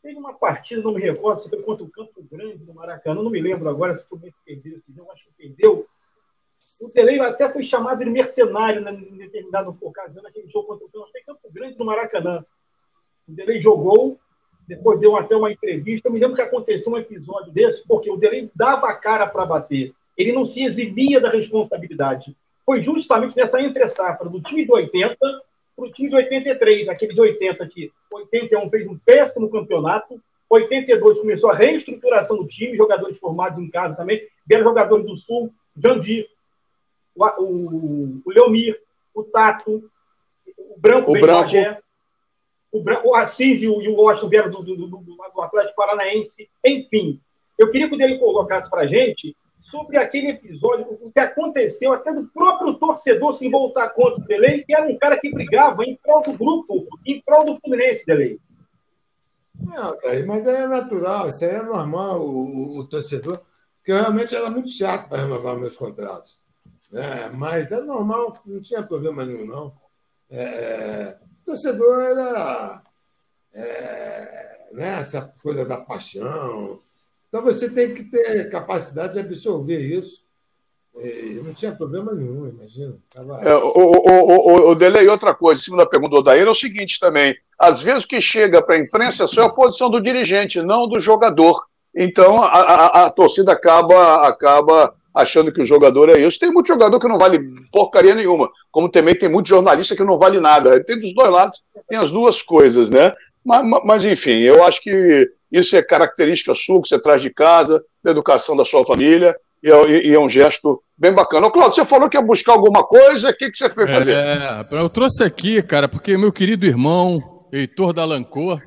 teve uma partida, não me recordo, se foi contra o Campo Grande, no Maracanã, não me lembro agora se o Fluminense perdeu esse jogo, acho que perdeu. O Delei até foi chamado de mercenário em determinada ocasião, naquele jogo contra o Campo Grande, no Maracanã. O Delei jogou, depois deu até uma entrevista. Eu me lembro que aconteceu um episódio desse, porque o Delei dava a cara para bater. Ele não se eximia da responsabilidade. Foi justamente nessa entre-safra do time de 80 para o time de 83. Aquele de 80 que 81 fez um péssimo campeonato. 82 começou a reestruturação do time, jogadores formados em casa também. Vieram jogadores do Sul, Jandir, o Leomir, o Tato, o Branco, o Assis e o Washington vieram do Atlético Paranaense. Enfim, eu queria que ele colocasse para a gente sobre aquele episódio, o que aconteceu, até do próprio torcedor se voltar contra o Delei, que era um cara que brigava em prol do grupo, em prol do Fluminense, Delei. Não, mas é natural, isso aí é normal, o torcedor, porque eu realmente era muito chato para renovar meus contratos. Mas é normal, não tinha problema nenhum, não. O torcedor era essa coisa da paixão. Então você tem que ter capacidade de absorver isso. E não tinha problema nenhum, imagina. O Delei, outra coisa, em cima da pergunta do Odair, é o seguinte também. Às vezes o que chega para a imprensa só é a posição do dirigente, não do jogador. Então a torcida acaba achando que o jogador é isso. Tem muito jogador que não vale porcaria nenhuma, como também tem muito jornalista que não vale nada. Tem dos dois lados, tem as duas coisas, né? Mas enfim, eu acho que isso é característica sua, que você traz de casa, da educação da sua família, e é um gesto bem bacana. Ô, Cláudio, você falou que ia buscar alguma coisa, o que você foi fazer? Eu trouxe aqui, cara, porque meu querido irmão, Heitor Dalancourt,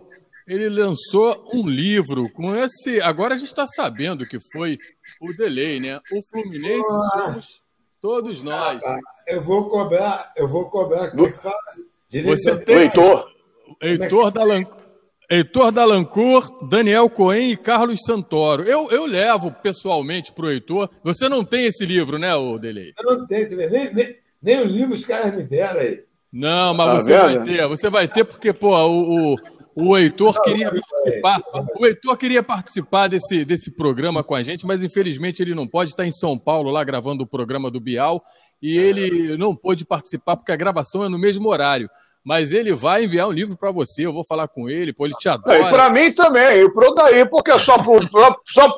ele lançou um livro com esse... Agora a gente está sabendo que foi o Delei, né? O Fluminense somos todos nós. Eu vou cobrar, como é que fala? Você tem Heitor Dalancourt, Daniel Cohen e Carlos Santoro. Eu levo pessoalmente para o Heitor. Você não tem esse livro, né, Delei? Eu não tenho, nem o livro os caras me deram aí. Não, mas você vai ter. Você vai ter porque, pô, o Heitor queria participar. O Heitor queria participar desse programa com a gente, mas infelizmente ele não pode estar em São Paulo lá gravando o programa do Bial e ele não pôde participar porque a gravação é no mesmo horário. Mas ele vai enviar um livro para você, eu vou falar com ele, pô, ele te adora. E para mim também, e pro Daí, porque é só pro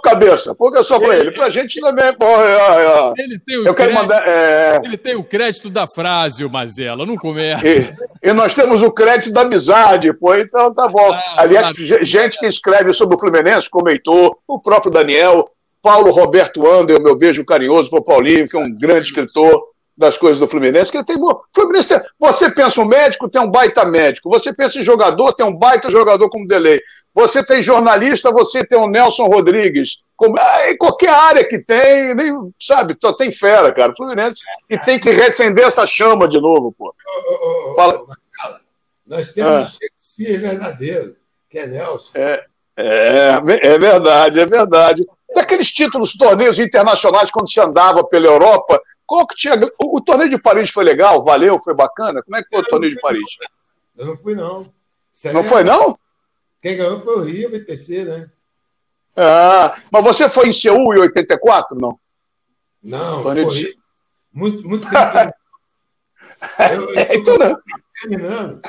cabeça, porque é só para ele. Pra gente também, pô. Ele tem o crédito, ele tem o crédito da frase, o Mazela, não começa. E nós temos o crédito da amizade, pô, então tá bom. Aliás, gente que escreve sobre o Fluminense, como Heitor, o próprio Daniel, Paulo Roberto Ander, meu beijo carinhoso pro Paulinho, que é um grande escritor das coisas do Fluminense, que tem... Fluminense tem, você pensa um médico, tem um baita médico. Você pensa em jogador, tem um baita jogador como Delei. Você tem jornalista, você tem o Nelson Rodrigues. Em qualquer área que tem, nem, sabe, só tem fera, cara. Fluminense, e tem que reacender essa chama de novo, pô. Fala. Nós temos Shakespeare verdadeiro, que é Nelson. É verdade, é verdade. Daqueles títulos, torneios internacionais, quando se andava pela Europa, qual que tinha... O torneio de Paris foi legal? Valeu? Foi bacana? Como é que foi o torneio de Paris? Eu não fui, não. Não foi, não? Quem ganhou foi o Rio, o BPC, né? Mas você foi em Seul em 84, não? Não, corri. Muito tempo. Então não. Terminando.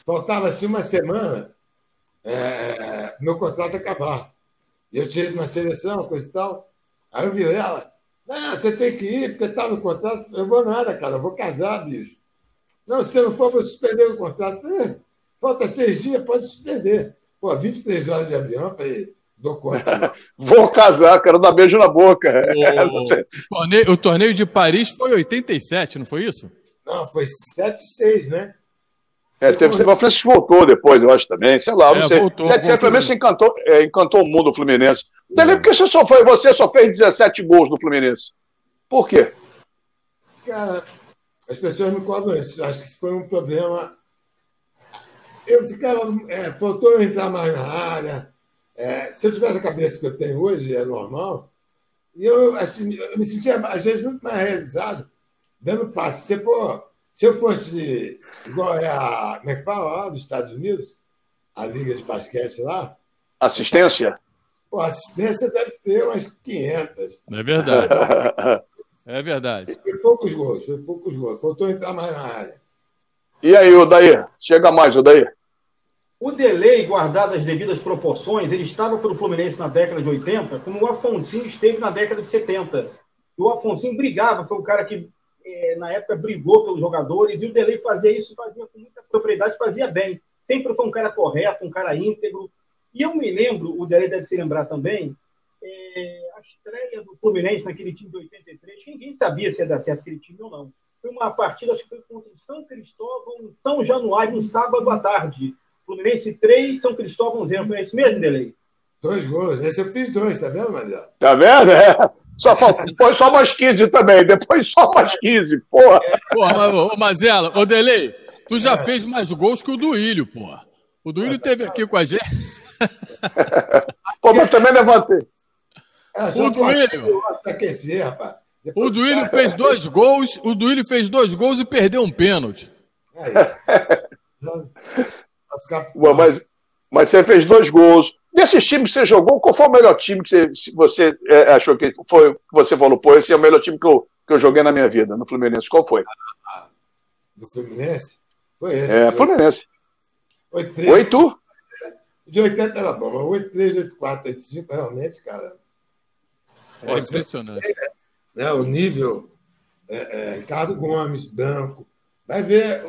Faltava assim uma semana meu contrato acabar. E eu tirei de uma seleção, coisa e tal. Aí eu virei ela, não, você tem que ir, porque está no contrato. Eu vou nada, cara, eu vou casar, bicho. Não, se você não for, eu vou suspender o contrato. Falta 6 dias, pode suspender. Pô, 23 horas de avião, falei, dou conta. Vou casar, quero dar beijo na boca. O torneio de Paris foi 87, não foi isso? Não, foi 7-6, né? Teve o Francisco voltou depois, eu acho também, sei lá, não sei. Voltou. O Fluminense encantou o mundo Fluminense. Dele, porque você só fez 17 gols no Fluminense. Por quê? Cara, as pessoas me cobram isso. Acho que isso foi um problema. Eu ficava. Faltou eu entrar mais na área. Se eu tivesse a cabeça que eu tenho hoje, é normal. E eu me sentia, às vezes, muito mais realizado dando passe. Se eu fosse igual como é que fala lá dos Estados Unidos, a Liga de Basquete lá. Assistência? Pô, assistência deve ter umas 500. É verdade. É verdade. Foi poucos gols. Faltou entrar mais na área. E aí, Odair? Chega mais, Odair. O Delay, guardado as devidas proporções, ele estava pelo Fluminense na década de 80, como o Afonsinho esteve na década de 70. O Afonsinho brigava, foi um cara que na época brigou pelos jogadores, e o Delay fazia isso, fazia com muita propriedade, fazia bem. Sempre foi um cara correto, um cara íntegro. E eu me lembro, o Delay deve se lembrar também, a estreia do Fluminense naquele time de 83, ninguém sabia se ia dar certo aquele time ou não. Foi uma partida, acho que foi contra o São Cristóvão, em São Januário, um sábado à tarde. Fluminense 3, São Cristóvão 0. Foi isso mesmo, Delay? 2 gols. Esse eu fiz 2, tá vendo, Marcelo? Tá vendo? Depois só mais 15 também. Depois só mais 15, porra. Porra, Mazela, Delay, tu já fez mais gols que o Duílio, porra. O Duílio esteve aqui com a gente. Pô, mas também levantei. O Duílio. Aquecer, rapaz. O Duílio fez 2 gols. O Duílio fez 2 gols e perdeu um pênalti. Mas você fez 2 gols. Desses times que você jogou, qual foi o melhor time que você achou que foi? Você falou, pô, esse é o melhor time que eu joguei na minha vida, no Fluminense. Qual foi? Do Fluminense? Foi esse. Fluminense. 8-3. 8? De 80 era bom, mas 8-3, 8-4, 8-5, realmente, cara. É impressionante. Né, o nível Ricardo Gomes, Branco. Vai ver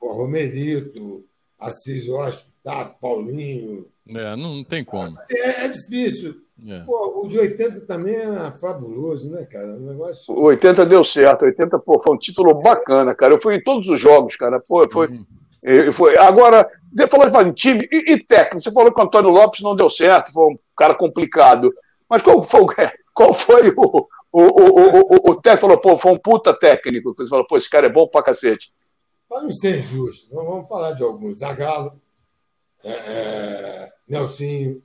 o Romerito, Assis Rocha, Tato, Paulinho. Não tem como. Assim, é difícil. Pô, o de 80 também era fabuloso, né, cara? Um negócio... O 80 deu certo. 80, pô, foi um título bacana, cara. Eu fui em todos os jogos, cara. Pô, foi. Agora, você falou de time e técnico. Você falou que o Antônio Lopes não deu certo, foi um cara complicado. Mas qual foi o técnico? Falou, pô, foi um puta técnico. Você falou, pô, esse cara é bom pra cacete. Para não ser injusto, vamos falar de alguns. Zagallo, Nelsinho,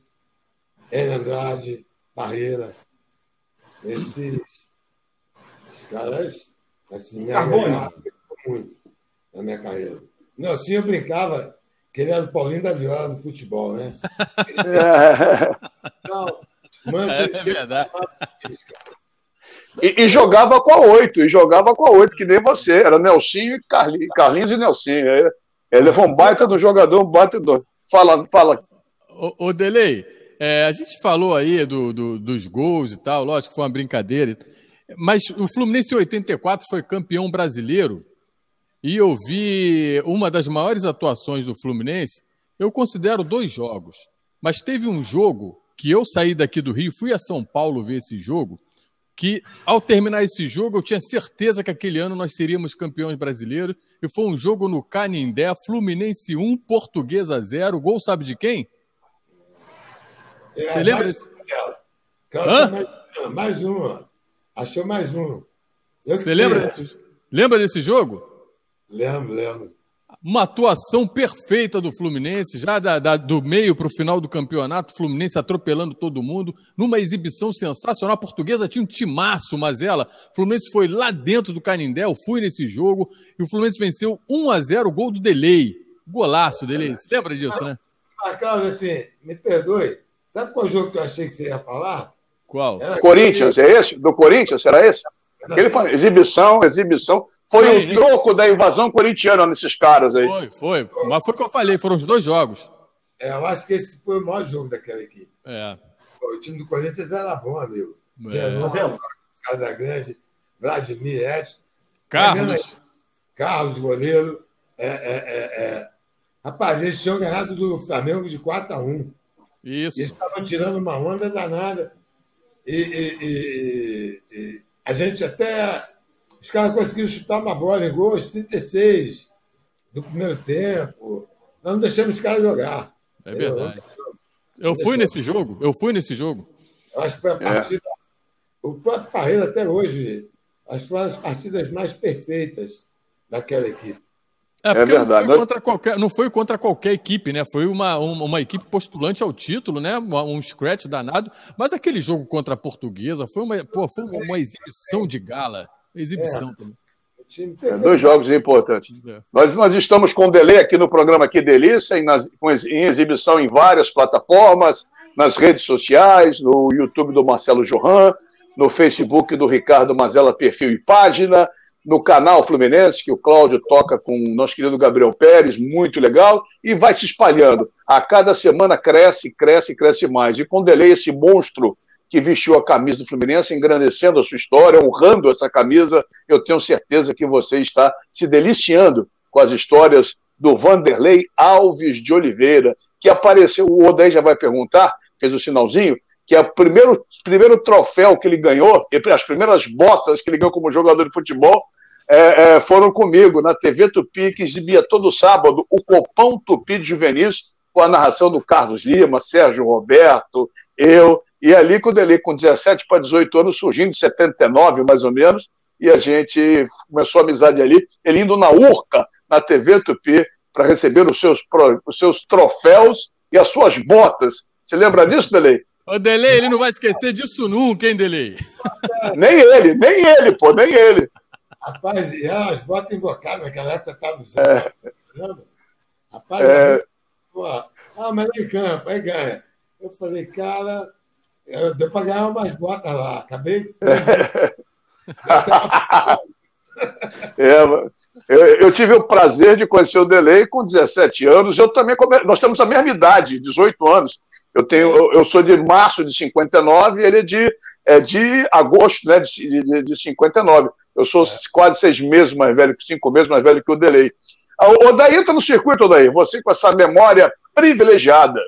Hélio Andrade, Barreira. Esses caras, assim, me agregaram muito na minha carreira. Nelsinho, eu brincava que ele era o Paulinho da Viola do futebol, né? Então, é verdade. E jogava com a 8, que nem você. Era Nelsinho e Carlinhos e Nelsinho. Ele foi um baita do jogador, um baita do... Fala. Ô Delay, a gente falou aí dos gols e tal, lógico que foi uma brincadeira, mas o Fluminense em 84 foi campeão brasileiro e eu vi uma das maiores atuações do Fluminense. Eu considero 2 jogos, mas teve um jogo que eu saí daqui do Rio, fui a São Paulo ver esse jogo, que ao terminar esse jogo eu tinha certeza que aquele ano nós seríamos campeões brasileiros, e foi um jogo no Canindé, Fluminense 1, Portuguesa 0, gol sabe de quem? Você lembra desse? Mais um. Achou mais um. Você lembra desse jogo? Lembro. Uma atuação perfeita do Fluminense, já do meio para o final do campeonato, o Fluminense atropelando todo mundo, numa exibição sensacional. A Portuguesa tinha um timaço, Mazela. O Fluminense foi lá dentro do Canindé, eu fui nesse jogo, e o Fluminense venceu 1-0, gol do Delay. Golaço, Delay. Você lembra disso, né? Carlos, assim, me perdoe. Sabe qual jogo que eu achei que você ia falar? Qual? Corinthians, é esse? Do Corinthians, será esse? Aquele foi exibição. Foi o troco da invasão corintiana nesses caras aí. Foi. Mas foi o que eu falei, foram os 2 jogos. Eu acho que esse foi o maior jogo daquela equipe. O time do Corinthians era bom, amigo. Casa Grande, Vladimir, Edson. Carlos, goleiro. Rapaz, eles tinham ganhado do Flamengo de 4-1. Isso. Eles estavam tirando uma onda danada. E a gente até... Os caras conseguiram chutar uma bola em gol aos 36 do primeiro tempo. Nós não deixamos os caras jogar. É verdade. Eu fui nesse jogo. Eu acho que foi a partida... O próprio Parreira, até hoje, acho que foram as partidas mais perfeitas daquela equipe. É verdade. Não foi contra qualquer equipe, né? Foi uma equipe postulante ao título, né? Um scratch danado. Mas aquele jogo contra a Portuguesa foi uma exibição de gala. Exibição também. 2 jogos importantes. Nós estamos com o Delay aqui no programa Que Delícia, em exibição em várias plataformas, nas redes sociais, no YouTube do Marcelo Johan, no Facebook do Ricardo Mazella, perfil e página, no canal Fluminense, que o Cláudio toca com o nosso querido Gabriel Pérez, muito legal, e vai se espalhando. A cada semana cresce mais. E com o Delay, esse monstro que vestiu a camisa do Fluminense, engrandecendo a sua história, honrando essa camisa, eu tenho certeza que você está se deliciando com as histórias do Vanderlei Alves de Oliveira, que apareceu, o Odair já vai perguntar, fez o sinalzinho, que é o primeiro troféu que ele ganhou, as primeiras botas que ele ganhou como jogador de futebol, foram comigo, na TV Tupi, que exibia todo sábado o Copão Tupi de Juvenis, com a narração do Carlos Lima, Sérgio Roberto, eu, e ali com o Delay, com 17 para 18 anos, surgindo em 79, mais ou menos, e a gente começou a amizade ali, ele indo na Urca, na TV Tupi, para receber os seus troféus e as suas botas. Você lembra disso, Delay? O Delay, ele não vai esquecer disso nunca, hein, Delay? Nem ele, pô, nem ele. Rapaz, as botas invocadas naquela época estavam usando. Rapaz, mas em campo, aí ganha. Eu falei, cara, deu para ganhar umas botas lá. Acabei. Eu tive o prazer de conhecer o Delay com 17 anos. Nós temos a mesma idade, 18 anos. Eu sou de março de 59 e ele é de agosto, né, de 59. Eu sou quase 6 meses mais velho, 5 meses mais velho que o Delay. O Odair entra no circuito, Odair, você com essa memória privilegiada.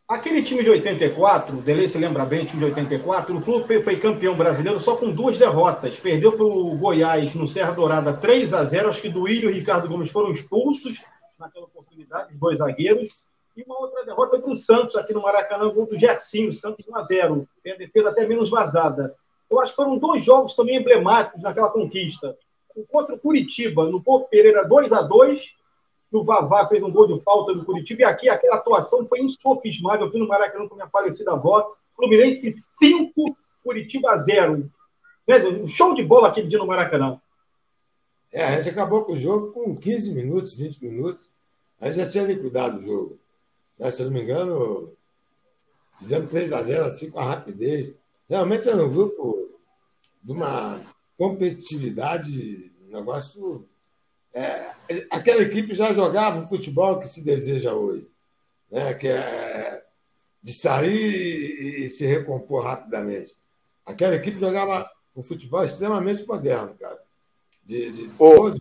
Aquele time de 84, o Delay se lembra bem, time de 84, o Flu foi campeão brasileiro só com 2 derrotas. Perdeu para o Goiás no Serra Dourada 3-0, acho que Duílio e Ricardo Gomes foram expulsos naquela oportunidade, os 2 zagueiros. E uma outra derrota para o Santos, aqui no Maracanã, gol do Gersinho, Santos 1-0. Tem a defesa até menos vazada. Eu acho que foram 2 jogos também emblemáticos naquela conquista. Contra o Curitiba, no Porto Pereira 2-2, o Vavá fez um gol de falta no Curitiba, e aqui aquela atuação foi insofismável. Eu fui no Maracanã com minha falecida avó. Fluminense 5, Curitiba 0. Um show de bola aquele dia no Maracanã. A gente acabou com o jogo com 15 minutos, 20 minutos. A gente já tinha liquidado o jogo. Se eu não me engano, fizemos 3-0 assim com a rapidez. Realmente era um grupo de uma competitividade, um negócio... aquela equipe já jogava o futebol que se deseja hoje, né? Que é de sair e se recompor rapidamente. Aquela equipe jogava um futebol extremamente moderno, cara. De todos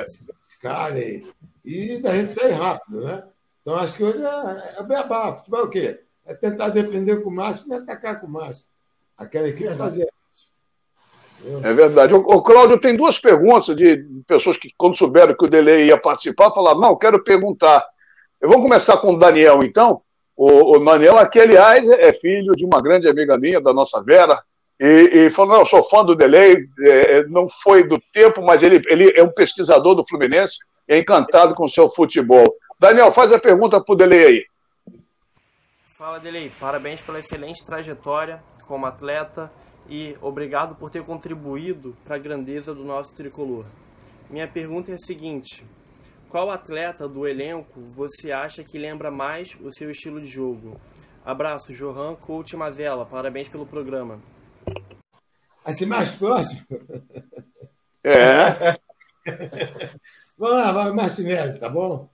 se identificarem e da gente sair rápido, né? Então, acho que hoje é beabá. Futebol é o quê? É tentar defender com o máximo e atacar com o máximo. Aquela equipe fazia isso. É verdade. O Cláudio tem 2 perguntas de pessoas que, quando souberam que o Delay ia participar, falaram, não, quero perguntar. Vamos começar com o Daniel, então. O Daniel, que, aliás, é filho de uma grande amiga minha, da nossa Vera, e falou, não, eu sou fã do Delay, não foi do tempo, mas ele é um pesquisador do Fluminense, é encantado com o seu futebol. Daniel, faz a pergunta para o Delay aí. Fala, Delay. Parabéns pela excelente trajetória como atleta e obrigado por ter contribuído para a grandeza do nosso tricolor. Minha pergunta é a seguinte: qual atleta do elenco você acha que lembra mais o seu estilo de jogo? Abraço, Johan, Coach Mazella. Parabéns pelo programa. Assim, mais próximo? Vamos lá, vai o Martinelli, tá bom?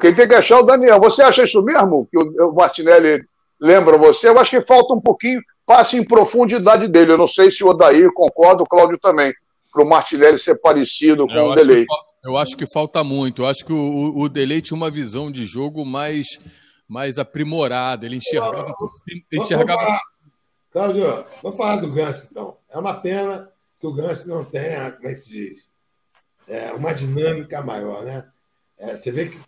Quem tem que achar é o Daniel. Você acha isso mesmo? Que o Martinelli lembra você. Eu acho que falta um pouquinho, passe em profundidade dele. Eu não sei se o Odair concorda, o Cláudio também, para o Martinelli ser parecido com o Delay. Eu acho que falta muito. Eu acho que o Delay tinha uma visão de jogo mais aprimorada. Ele enxergava... Cláudio, vou falar do Ganso, então. É uma pena que o Ganso não tenha, como é que se diz, uma dinâmica maior, né? Você vê que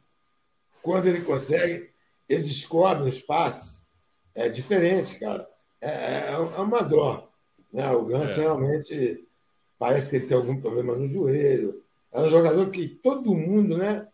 quando ele consegue, ele descobre uns passes diferentes, cara. É uma dó, né? O Ganso realmente parece que ele tem algum problema no joelho. É um jogador que todo mundo, né,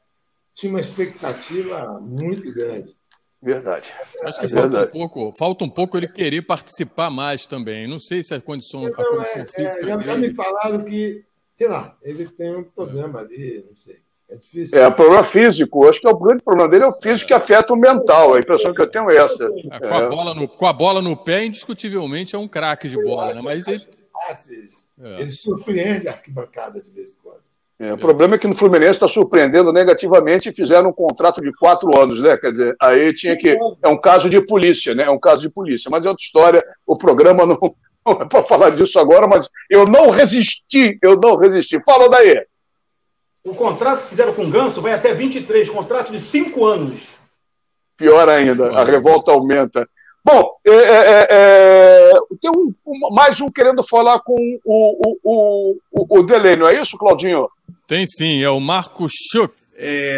tinha uma expectativa muito grande. Verdade. Acho que falta um pouco ele querer participar mais também. Não sei se a condição física já me falaram que, sei lá, ele tem um problema ali, não sei. É difícil. Problema físico. Acho que o grande problema dele é o físico que afeta o mental. A impressão que eu tenho é essa. Com a bola no pé, indiscutivelmente é um craque de bola, né? Mas ele surpreende a arquibancada de vez em quando. O problema é que no Fluminense está surpreendendo negativamente e fizeram um contrato de 4 anos, né? Quer dizer, aí tinha que... É um caso de polícia, né? É um caso de polícia. Mas é outra história. O programa não é para falar disso agora, mas eu não resisti. Fala daí. O contrato que fizeram com o Ganso vai até 23, contrato de 5 anos. Pior ainda, a revolta aumenta. Bom, tem mais um querendo falar com o Delay, não é isso, Claudinho? Tem sim, é o Marco Schuch.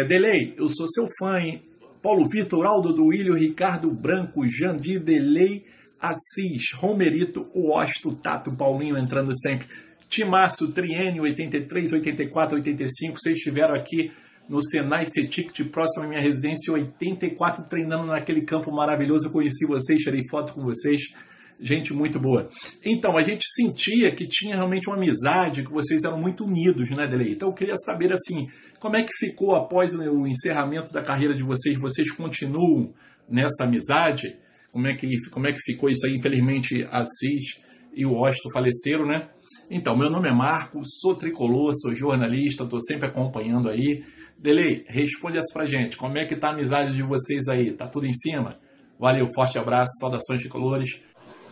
Delay, eu sou seu fã, hein? Paulo Vitor, Aldo Duílio, Ricardo Branco, Jandir, Delay, Assis, Romerito, Osto, Tato, Paulinho entrando sempre. Timaço, Triênio, 83, 84, 85, vocês estiveram aqui no Senai Cetic, próximo à minha residência, 84, treinando naquele campo maravilhoso. Eu conheci vocês, tirei foto com vocês, gente muito boa. Então, a gente sentia que tinha realmente uma amizade, que vocês eram muito unidos, né, Delay? Então, eu queria saber, assim, como é que ficou após o encerramento da carreira de vocês? Vocês continuam nessa amizade? Como é que ficou isso aí? Infelizmente, Assis e o Osto faleceram, né? Então, meu nome é Marco, sou tricolor, sou jornalista, estou sempre acompanhando aí. Delay, responde essa pra gente. Como é que tá a amizade de vocês aí? Tá tudo em cima? Valeu, forte abraço, saudações tricolores.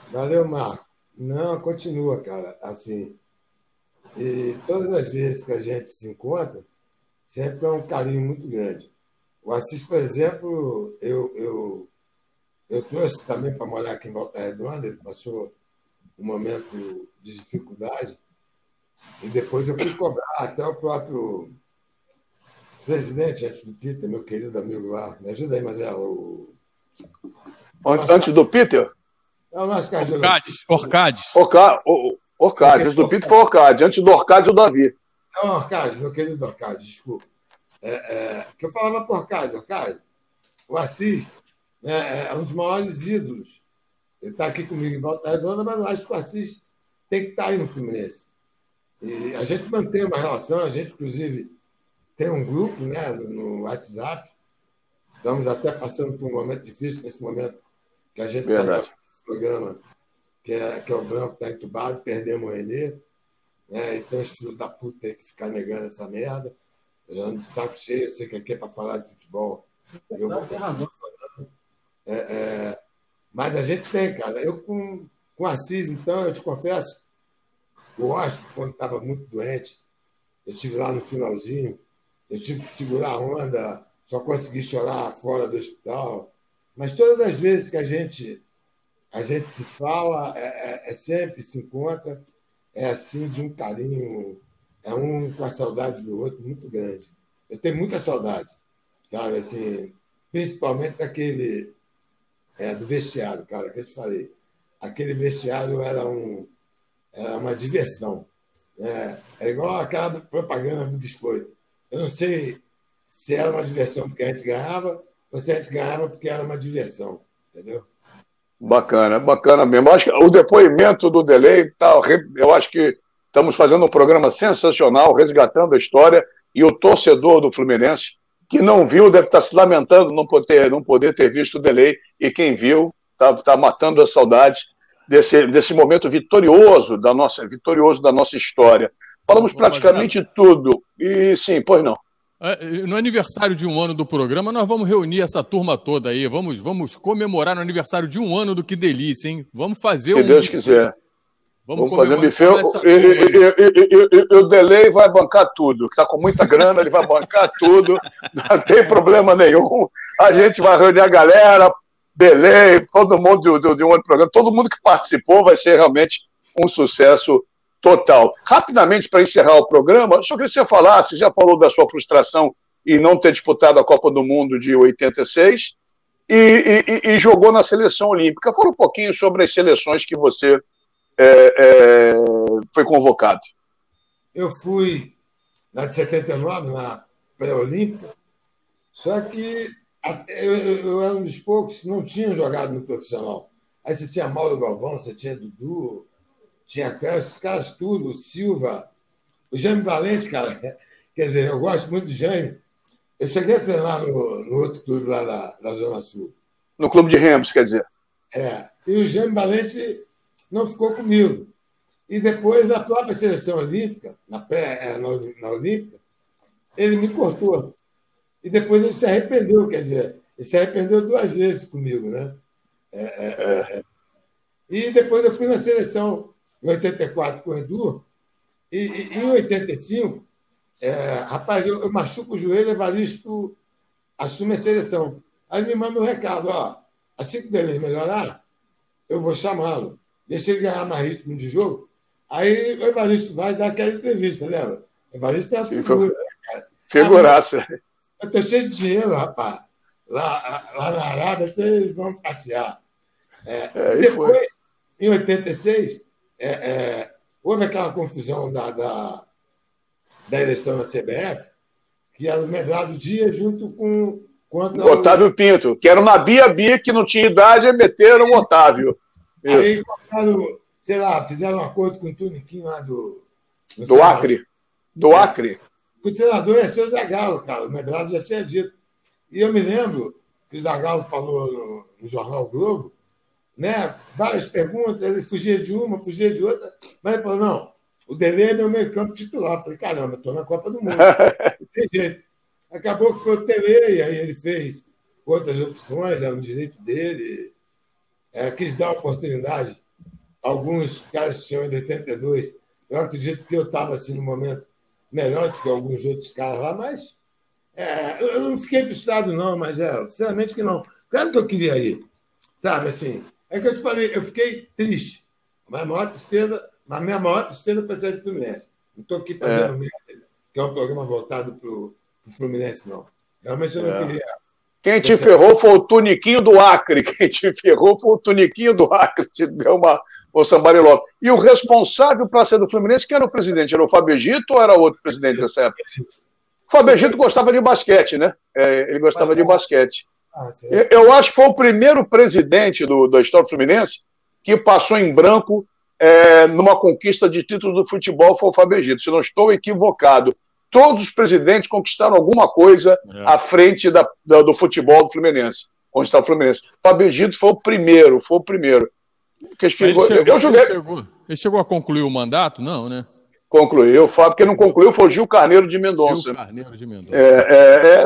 Valeu, Marco. Não, continua, cara. Assim, e todas as vezes que a gente se encontra, sempre é um carinho muito grande. O Assis, por exemplo, eu trouxe também para morar aqui em Volta Redonda, ele passou um momento de dificuldade, e depois eu fui cobrar até o próprio presidente, antes do Peter, meu querido amigo lá. Me ajuda aí, mas Antes do Peter? É o nosso cara. Orcades. Orcades. Antes do Peter foi Orcades. Antes do Orcades, o Davi. Não, Orcades, meu querido Orcades, desculpa. Que eu falava para Orcades, o Assis é um dos maiores ídolos. Ele está aqui comigo em Volta Redonda, mas eu acho que o Assis tem que estar aí no Fluminense. E a gente mantém uma relação, a gente, inclusive, tem um grupo, né, no WhatsApp. Estamos até passando por um momento difícil nesse momento que a gente está nesse programa, que é o Branco, está entubado, perdemos o Renê. Né, então, os filhos da puta tem que ficar negando essa merda. Eu ando de saco cheio, eu sei que aqui é para falar de futebol. Eu vou falando. Mas a gente tem, cara. Eu com o Assis, então, eu te confesso, o Oscar, quando estava muito doente, eu estive lá no finalzinho, eu tive que segurar a onda, só consegui chorar fora do hospital. Mas todas as vezes que a gente se fala, sempre se encontra, é assim, de um carinho, é um com a saudade do outro muito grande. Eu tenho muita saudade, sabe, assim, principalmente daquele, do vestiário, cara, que eu te falei. Aquele vestiário era uma diversão. É igual aquela propaganda do biscoito. Eu não sei se era uma diversão porque a gente ganhava ou se a gente ganhava porque era uma diversão, entendeu? Bacana, bacana mesmo. Acho que o depoimento do Delay, eu acho que estamos fazendo um programa sensacional, resgatando a história, e o torcedor do Fluminense, que não viu, deve estar se lamentando não poder ter visto o Delay, e quem viu está matando a saudade desse momento vitorioso da nossa, história. Falamos praticamente tudo. E sim, pois não. Marcelo, No aniversário de 1 ano do programa, nós vamos reunir essa turma toda aí. Vamos comemorar no aniversário de 1 ano do Que Delícia, hein? Vamos fazer Se Deus quiser. Vamos fazer um buffet. O Delay vai bancar tudo. Está com muita grana, ele vai bancar tudo. Não tem problema nenhum. A gente vai reunir a galera, Delay, todo mundo de 1 ano do programa. Todo mundo que participou vai ser realmente um sucesso total. Rapidamente, para encerrar o programa, só queria que você falasse, já falou da sua frustração em não ter disputado a Copa do Mundo de 86 e jogou na seleção olímpica. Fala um pouquinho sobre as seleções que você foi convocado. Eu fui na de 79, na pré-olímpica, só que eu era um dos poucos que não tinham jogado no profissional. Aí você tinha Mauro Galvão, você tinha Dudu, tinha esses caras tudo, o Silva, o Jaime Valente, cara. Quer dizer, eu gosto muito do Jaime. Eu cheguei a treinar no outro clube lá da Zona Sul. No clube de remos, quer dizer. E o Jaime Valente não ficou comigo. E depois, na própria seleção olímpica, na Olímpica, ele me cortou. E depois ele se arrependeu, quer dizer, ele se arrependeu 2 vezes comigo, né? E depois eu fui na seleção em 84 com o Edu, e em 85, rapaz, eu machuco o joelho, Evaristo assume a seleção. Aí ele me manda um recado, assim que ele melhorar, eu vou chamá-lo. Deixa ele ganhar mais ritmo de jogo. Aí o Evaristo vai dar aquela entrevista, lembra? O Evaristo é uma figura. Figuraça. Eu estou cheio de dinheiro, rapaz. Lá na Arábia, vocês vão passear. Depois, em 86, houve aquela confusão da eleição da CBF, que era o Medrado Dias junto com o Otávio Pinto, que era uma Bia que não tinha idade, e meteram o Otávio. Aí, sei lá, fizeram um acordo com o Tuniquinho lá do Acre. Do Acre. O treinador ia ser o Zagallo, cara. O Medrado já tinha dito. E eu me lembro que o Zagallo falou no Jornal o Globo, né? Várias perguntas, ele fugia de uma, fugia de outra, mas ele falou, não, o Delay é meu meio-campo titular. Eu falei, caramba, estou na Copa do Mundo. Não tem jeito. Acabou que foi o Delay, aí ele fez outras opções, era um direito dele. Quis dar oportunidade a alguns caras que tinham em 82. Eu acredito que eu estava assim, no momento melhor do que alguns outros caras lá, mas eu não fiquei frustrado, não, mas sinceramente que não. Claro que eu queria ir, sabe, assim, é que eu te falei, eu fiquei triste, mas a minha maior tristeza foi sair do Fluminense. Não estou aqui fazendo merda, que é um programa voltado para o Fluminense, não. Realmente eu não queria. Quem te ferrou foi o Tuniquinho do Acre. Quem te ferrou foi o Tuniquinho do Acre. Te deu o Sambarilope. E o responsável para ser do Fluminense, quem era o presidente? Era o Fábio Egito ou era outro presidente dessa época? O Fábio Egito gostava de basquete, né? Ele gostava de basquete. Eu acho que foi o primeiro presidente da história do Fluminense que passou em branco numa conquista de título do futebol, foi o Fábio Egito. Se não estou equivocado. Todos os presidentes conquistaram alguma coisa à frente do futebol do Fluminense. Conquistaram o Fluminense. Fábio Egito foi o primeiro. Ele chegou a concluir o mandato? Não, né? Concluiu. Quem não concluiu foi o Gil Carneiro de Mendonça.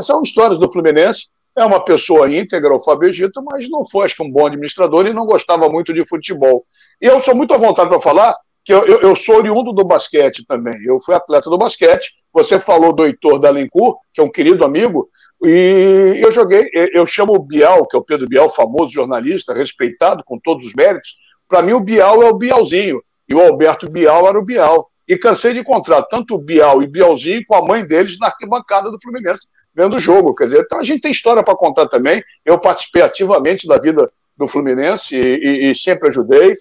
São histórias do Fluminense. É uma pessoa íntegra, o Fábio Egito, mas não foi, acho que, um bom administrador e não gostava muito de futebol. E eu sou muito à vontade para falar que eu sou oriundo do basquete também. Eu fui atleta do basquete. Você falou do Heitor Dalencourt, que é um querido amigo, e eu joguei. Eu chamo o Bial, que é o Pedro Bial, famoso jornalista, respeitado com todos os méritos. Para mim, o Bial é o Bialzinho, e o Alberto Bial era o Bial. E cansei de encontrar tanto o Bial e Bialzinho com a mãe deles na arquibancada do Fluminense, vendo o jogo. Quer dizer, então a gente tem história para contar também. Eu participei ativamente da vida do Fluminense e sempre ajudei.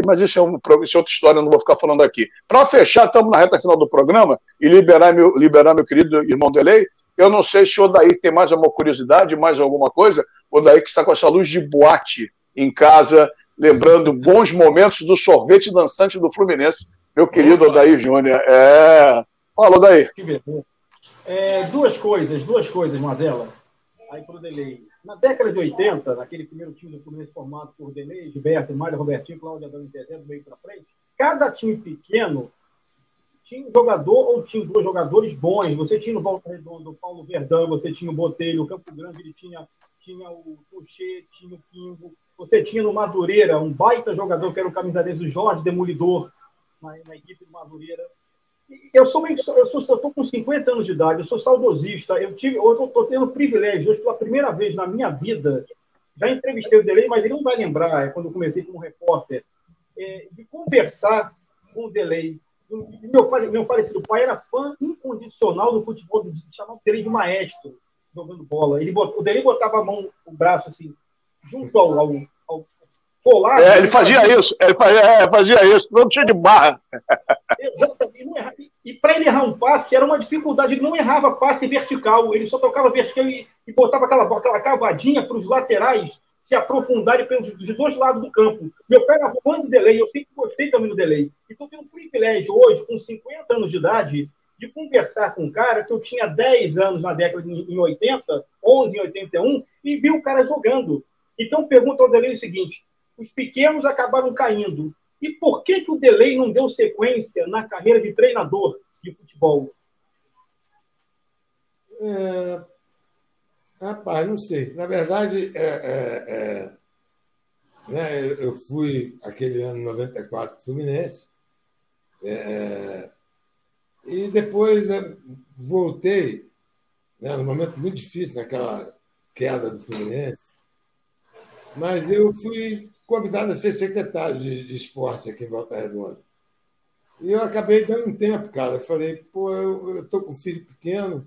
Mas isso é outra história, eu não vou ficar falando aqui. Para fechar, estamos na reta final do programa e liberar meu querido irmão Delay. Eu não sei se o Odair tem mais alguma curiosidade, mais alguma coisa. O Odair que está com essa luz de boate em casa, lembrando bons momentos do sorvete dançante do Fluminense. Meu querido Odair Júnior. Fala, Odair. Que beleza. Duas coisas, Mazela. Aí para o Delay. Na década de 80, naquele primeiro time do Fluminense formado por Delay, Gilberto, Mário, Robertinho, Cláudio, Adão e Zezé, do meio para frente, cada time pequeno tinha um jogador ou tinha dois jogadores bons. Você tinha no Volta Redonda o Paulo Verdão, você tinha o Botelho, o Campo Grande, ele tinha o Tuchê, tinha o Pingo. Você tinha no Madureira um baita jogador, que era o camisa 10, o Jorge Demolidor, na equipe do Madureira. Eu estou com 50 anos de idade, eu sou saudosista. Eu estou tendo o privilégio, hoje, pela primeira vez na minha vida, já entrevistei o Delei, mas ele não vai lembrar, quando eu comecei como repórter, de conversar com o Delei. Meu falecido pai era fã incondicional do futebol, de chamar o Delei de maestro, jogando bola. O Delei botava a mão, o braço, assim, junto ao colar. Ele fazia isso, não tinha de barra. Exatamente. E para ele errar um passe era uma dificuldade. Ele não errava passe vertical, ele só tocava vertical e botava aquela cavadinha para os laterais se aprofundarem dos dois lados do campo. Meu pai era fã do Delei, eu sempre gostei também do Delei. E estou tendo o privilégio hoje, com 50 anos de idade, de conversar com um cara que eu tinha 10 anos na década de 80, 11 em 81, e vi o cara jogando. Então, pergunta ao Delei o seguinte: os pequenos acabaram caindo. E por que o Delei não deu sequência na carreira de treinador de futebol? Rapaz, não sei. Na verdade, né, eu fui aquele ano 94 Fluminense, e depois, né, voltei, né, num momento muito difícil, naquela queda do Fluminense, mas eu fui convidado a ser secretário de esporte aqui em Volta Redonda. E eu acabei dando um tempo, cara. Eu falei, pô, eu estou com um filho pequeno.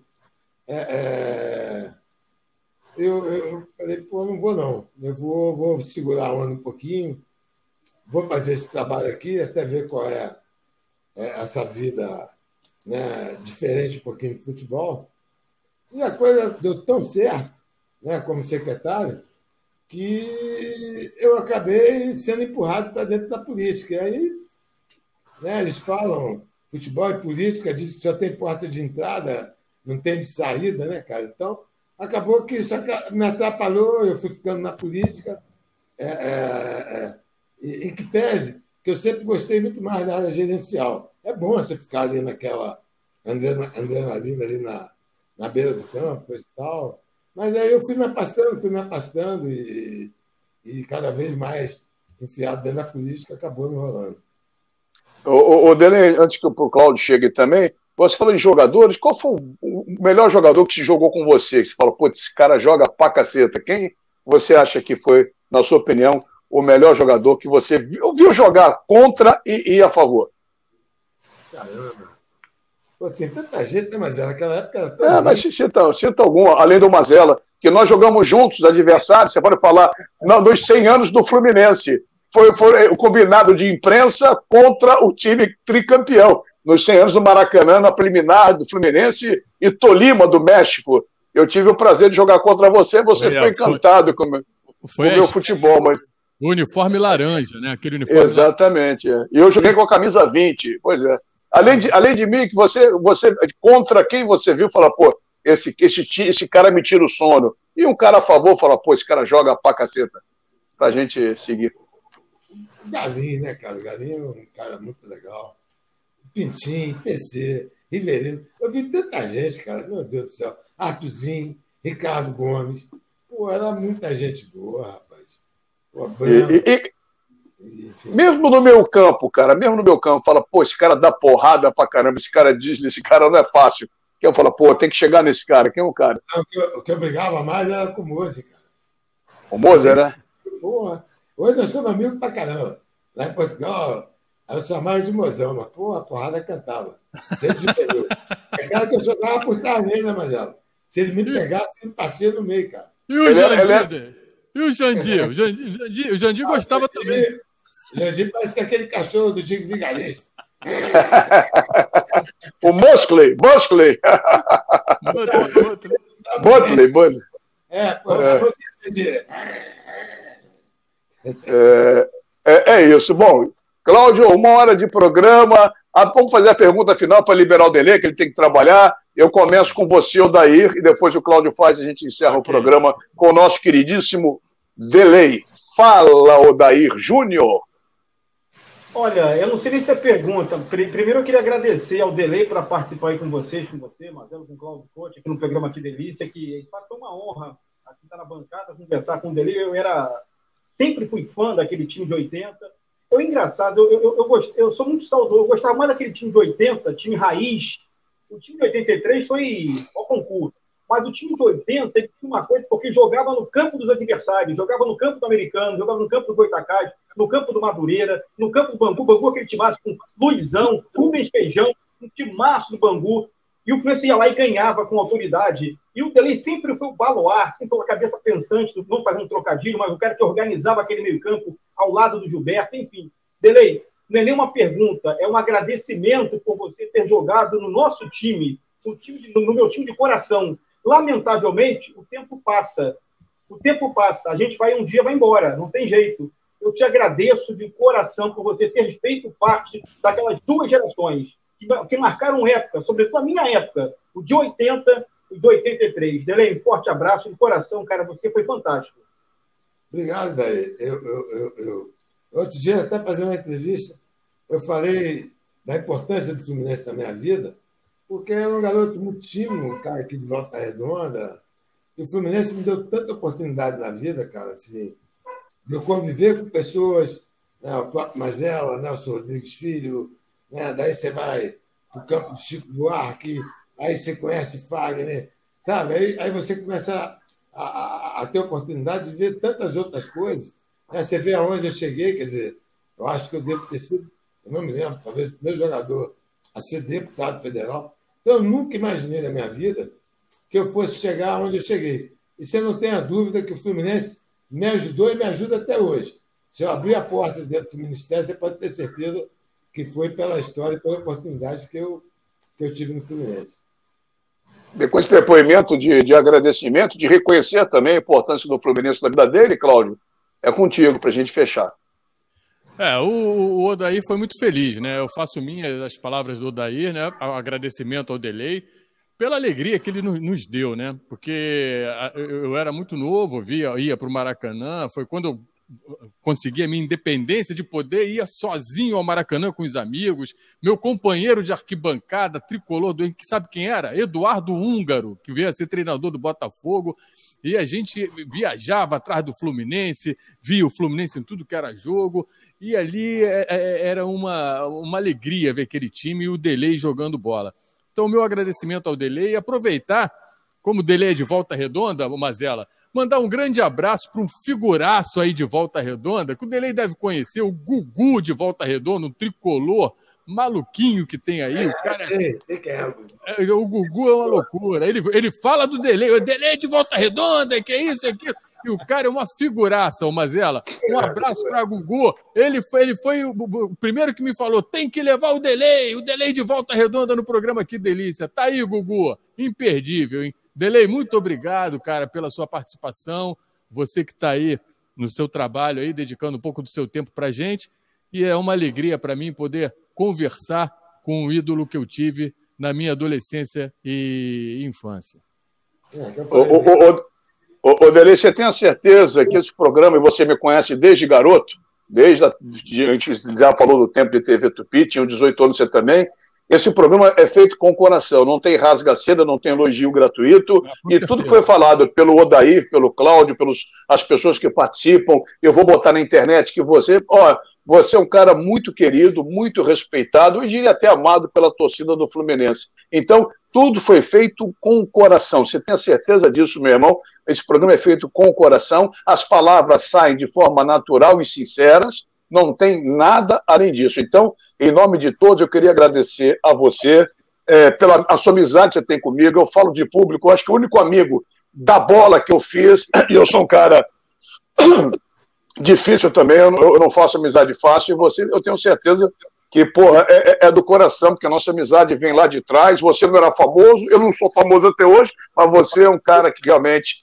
Eu falei, pô, não vou não. Eu vou segurar a onda um pouquinho, vou fazer esse trabalho aqui, até ver qual é essa vida, né, diferente um pouquinho de futebol. E a coisa deu tão certo, né, como secretário, que eu acabei sendo empurrado para dentro da política. E aí, né, eles falam, futebol e política, dizem que só tem porta de entrada, não tem de saída, né, cara? Então, acabou que isso me atrapalhou, eu fui ficando na política, em que pese que eu sempre gostei muito mais da área gerencial. É bom você ficar ali naquela adrenalina ali na beira do campo, coisa e tal. Mas aí eu fui me afastando e cada vez mais enfiado dentro da política, acabou me enrolando. O Delei, antes que o Cláudio chegue também, você falou em jogadores, qual foi o melhor jogador que se jogou com você? Você fala, pô, esse cara joga pra caceta. Quem você acha que foi, na sua opinião, o melhor jogador que você viu jogar contra e a favor? Caramba. Pô, tem tanta gente, né, Mazela? Naquela época... mas cita algum, além do Mazela, que nós jogamos juntos, adversários, você pode falar, dos 100 anos do Fluminense. Foi o combinado de imprensa contra o time tricampeão. Nos 100 anos do Maracanã, na preliminar do Fluminense e Tolima, do México. Eu tive o prazer de jogar contra você ficou encantado com o meu futebol. Mas... O uniforme laranja, né? Aquele uniforme. Exatamente. E eu joguei com a camisa 20. Pois é. Além de mim, que você contra quem você viu, fala, pô, esse cara me tira o sono. E um cara a favor fala, pô, esse cara joga pra caceta. Pra gente seguir. Galinho, né, cara? Galinho é um cara muito legal. Pintinho, PC, Riverino. Eu vi tanta gente, cara. Meu Deus do céu. Arthurzinho, Ricardo Gomes. Pô, era muita gente boa, rapaz. Pô, mesmo no meu campo, cara, fala, pô, esse cara dá porrada pra caramba, esse cara não é fácil. Que eu falo, pô, tem que chegar nesse cara. Quem é o cara? O que eu brigava mais era com o Moser, cara. O Moser, né? Porra, hoje nós somos amigos pra caramba. Lá em Portugal, eu chamava de mozão, mas, pô, a porrada cantava. Dentro de período. É claro que eu jogava por trás nele, né, Marcelo? Se ele me pegasse, ele partia no meio, cara. E o Jandir? E o Jandir? O Jandir gostava também. O Jandir parece que é aquele cachorro do Diego Vigarista. O Mosley. Botley. É isso. Bom, Cláudio, 1 hora de programa. Vamos fazer a pergunta final para liberar o Delei, que ele tem que trabalhar. Eu começo com você, Odair, e depois o Cláudio faz e a gente encerra o programa com o nosso queridíssimo Delei. Fala, Odair Júnior. Olha, eu não sei nem se é pergunta. Primeiro eu queria agradecer ao Delei por participar aí com vocês, com você, Marcelo, com o Cláudio Cote, aqui no programa Que Delícia, que de fato foi uma honra aqui estar na bancada, conversar com o Delei. Sempre fui fã daquele time de 80. É engraçado, eu sou muito saudoso, eu gostava mais daquele time de 80, time raiz. O time de 83 foi ao concurso. Mas o time de 80 tinha uma coisa, porque jogava no campo dos adversários, jogava no campo do Americano, jogava no campo do Goitacás, no campo do Madureira, no campo do Bangu, aquele timaço com Luizão, Rubens Feijão, um timaço do Bangu, e o Fluminense ia lá e ganhava com autoridade. E o Delei sempre foi o baluarte, sempre foi a cabeça pensante, não fazendo trocadilho, mas o cara que organizava aquele meio campo ao lado do Gilberto, enfim. Delei, não é nenhuma pergunta, é um agradecimento por você ter jogado no nosso time, no meu time de coração. Lamentavelmente, o tempo passa. A gente um dia vai embora, não tem jeito. Eu te agradeço de coração por você ter feito parte daquelas duas gerações que marcaram época, sobretudo a minha época, o de 80 e de 83. Delei, um forte abraço de coração, cara, você foi fantástico. Obrigado, Daí. Outro dia, até fazendo uma entrevista, eu falei da importância do Fluminense na minha vida, porque era um garoto muito tímido, um cara aqui de Volta Redonda. E o Fluminense me deu tanta oportunidade na vida, cara, assim, de eu conviver com pessoas, né, o próprio Mazella, Nelson Rodrigues Filho, né, daí você vai para o campo do Chico Buarque, aí você conhece Fagner, sabe? Aí você começa a ter a oportunidade de ver tantas outras coisas. Né? Você vê aonde eu cheguei, quer dizer, eu acho que eu devo ter sido, eu não me lembro, talvez o primeiro jogador a ser deputado federal. Então, eu nunca imaginei na minha vida que eu fosse chegar onde eu cheguei. E você não tenha dúvida que o Fluminense me ajudou e me ajuda até hoje. Se eu abrir a porta dentro do Ministério, você pode ter certeza que foi pela história e pela oportunidade que eu tive no Fluminense. Depois do depoimento de agradecimento, de reconhecer também a importância do Fluminense na vida dele, Cláudio, é contigo para a gente fechar. O Odair foi muito feliz, né? Eu faço minhas as palavras do Odair, né? O agradecimento ao Delei pela alegria que ele nos deu, né? Porque eu era muito novo, ia para o Maracanã, foi quando eu consegui a minha independência de poder ir sozinho ao Maracanã com os amigos. Meu companheiro de arquibancada, tricolor, que sabe quem era? Eduardo Húngaro, que veio a ser treinador do Botafogo. E a gente viajava atrás do Fluminense, via o Fluminense em tudo que era jogo, e ali era uma alegria ver aquele time e o Delei jogando bola. Então, meu agradecimento ao Delei e aproveitar, como o Delei é de Volta Redonda, Mazella, mandar um grande abraço para um figuraço aí de Volta Redonda, que o Delei deve conhecer, o Gugu de Volta Redonda, um tricolor maluquinho que tem aí. O cara, o Gugu é uma loucura. Ele fala do Delei, o Delei de Volta Redonda, que é isso, aquilo. E o cara é uma figuraça, o Mazella. Um abraço para Gugu. Ele foi o primeiro que me falou: tem que levar o Delei de Volta Redonda no programa Que Delícia. Tá aí, Gugu. Imperdível, hein? Delei, muito obrigado, cara, pela sua participação. Você que está aí no seu trabalho, aí, dedicando um pouco do seu tempo para a gente. E é uma alegria para mim poder conversar com o ídolo que eu tive na minha adolescência e infância. Delei, você tem a certeza que esse programa, e você me conhece desde garoto, a gente já falou do tempo de TV Tupi, tinha 18 anos você também, esse programa é feito com o coração, não tem rasga-seda, não tem elogio gratuito, e tudo que foi falado pelo Odair, pelo Cláudio, as pessoas que participam, eu vou botar na internet que você é um cara muito querido, muito respeitado, e diria até amado pela torcida do Fluminense. Então, tudo foi feito com o coração. Você tem a certeza disso, meu irmão? Esse programa é feito com o coração, as palavras saem de forma natural e sinceras, não tem nada além disso. Então, em nome de todos, eu queria agradecer a você pela a sua amizade que você tem comigo. Eu falo de público, eu acho que o único amigo da bola que eu fiz, e eu sou um cara difícil também, eu não faço amizade fácil, e você, eu tenho certeza que, porra, é do coração, porque a nossa amizade vem lá de trás. Você não era famoso, eu não sou famoso até hoje, mas você é um cara que realmente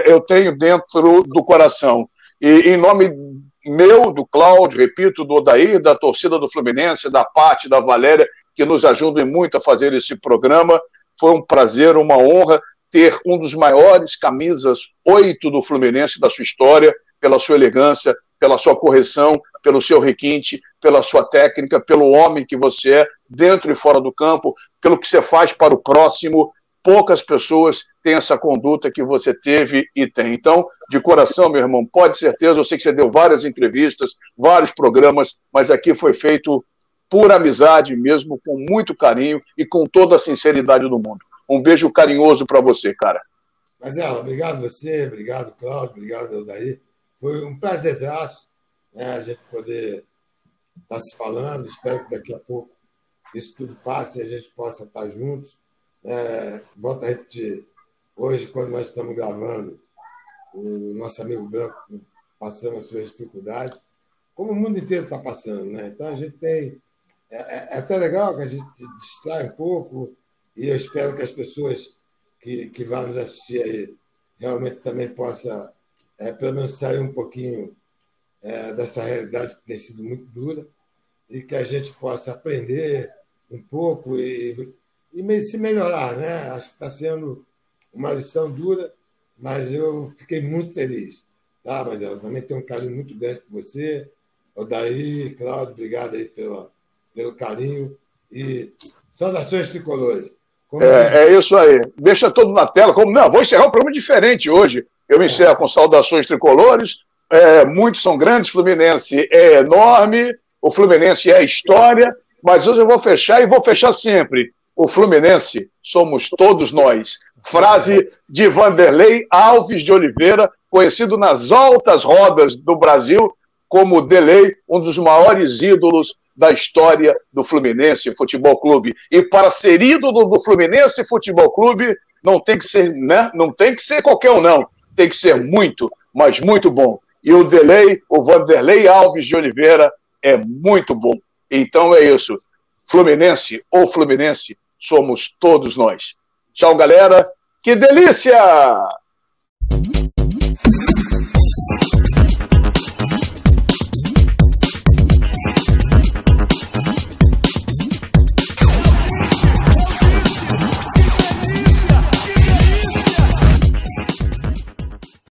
eu tenho dentro do coração. E em nome meu, do Cláudio, repito, do Odair, da torcida do Fluminense, da Paty, da Valéria, que nos ajudam muito a fazer esse programa, foi um prazer, uma honra ter um dos maiores camisas 8 do Fluminense da sua história, pela sua elegância, pela sua correção, pelo seu requinte, pela sua técnica, pelo homem que você é, dentro e fora do campo, pelo que você faz para o próximo. Poucas pessoas têm essa conduta que você teve e tem. Então, de coração, meu irmão, pode ter certeza, eu sei que você deu várias entrevistas, vários programas, mas aqui foi feito por amizade mesmo, com muito carinho e com toda a sinceridade do mundo. Um beijo carinhoso para você, cara. Marcelo, obrigado você, obrigado, Cláudio, obrigado, Aldair. Foi um prazerzaço, né, a gente poder estar se falando. Espero que daqui a pouco isso tudo passe e a gente possa estar juntos. Volto a repetir, hoje, quando nós estamos gravando, o nosso amigo Branco passando as suas dificuldades, como o mundo inteiro está passando, né? Então, a gente tem... É até legal que a gente distrai um pouco e eu espero que as pessoas que vão nos assistir aí realmente também possam, pelo menos, sair um pouquinho dessa realidade que tem sido muito dura e que a gente possa aprender um pouco e se melhorar, né? Acho que está sendo uma lição dura, mas eu fiquei muito feliz, tá? Mas eu também tenho um carinho muito grande por você, Aldair, Cláudio, obrigado aí pelo carinho e saudações tricolores. É isso aí. Deixa tudo na tela. Vou encerrar um programa diferente hoje. Eu me encerro com saudações tricolores. Muitos são grandes, Fluminense é enorme, o Fluminense é história, mas hoje eu vou fechar e vou fechar sempre. O Fluminense somos todos nós. Frase de Vanderlei Alves de Oliveira, conhecido nas altas rodas do Brasil como Delei, um dos maiores ídolos da história do Fluminense Futebol Clube. E para ser ídolo do Fluminense Futebol Clube, não tem que ser, né? Não tem que ser qualquer um, não. Tem que ser muito, mas muito bom. E o Delei, o Vanderlei Alves de Oliveira, é muito bom. Então é isso. Fluminense ou Fluminense, somos todos nós. Tchau, galera. Que delícia!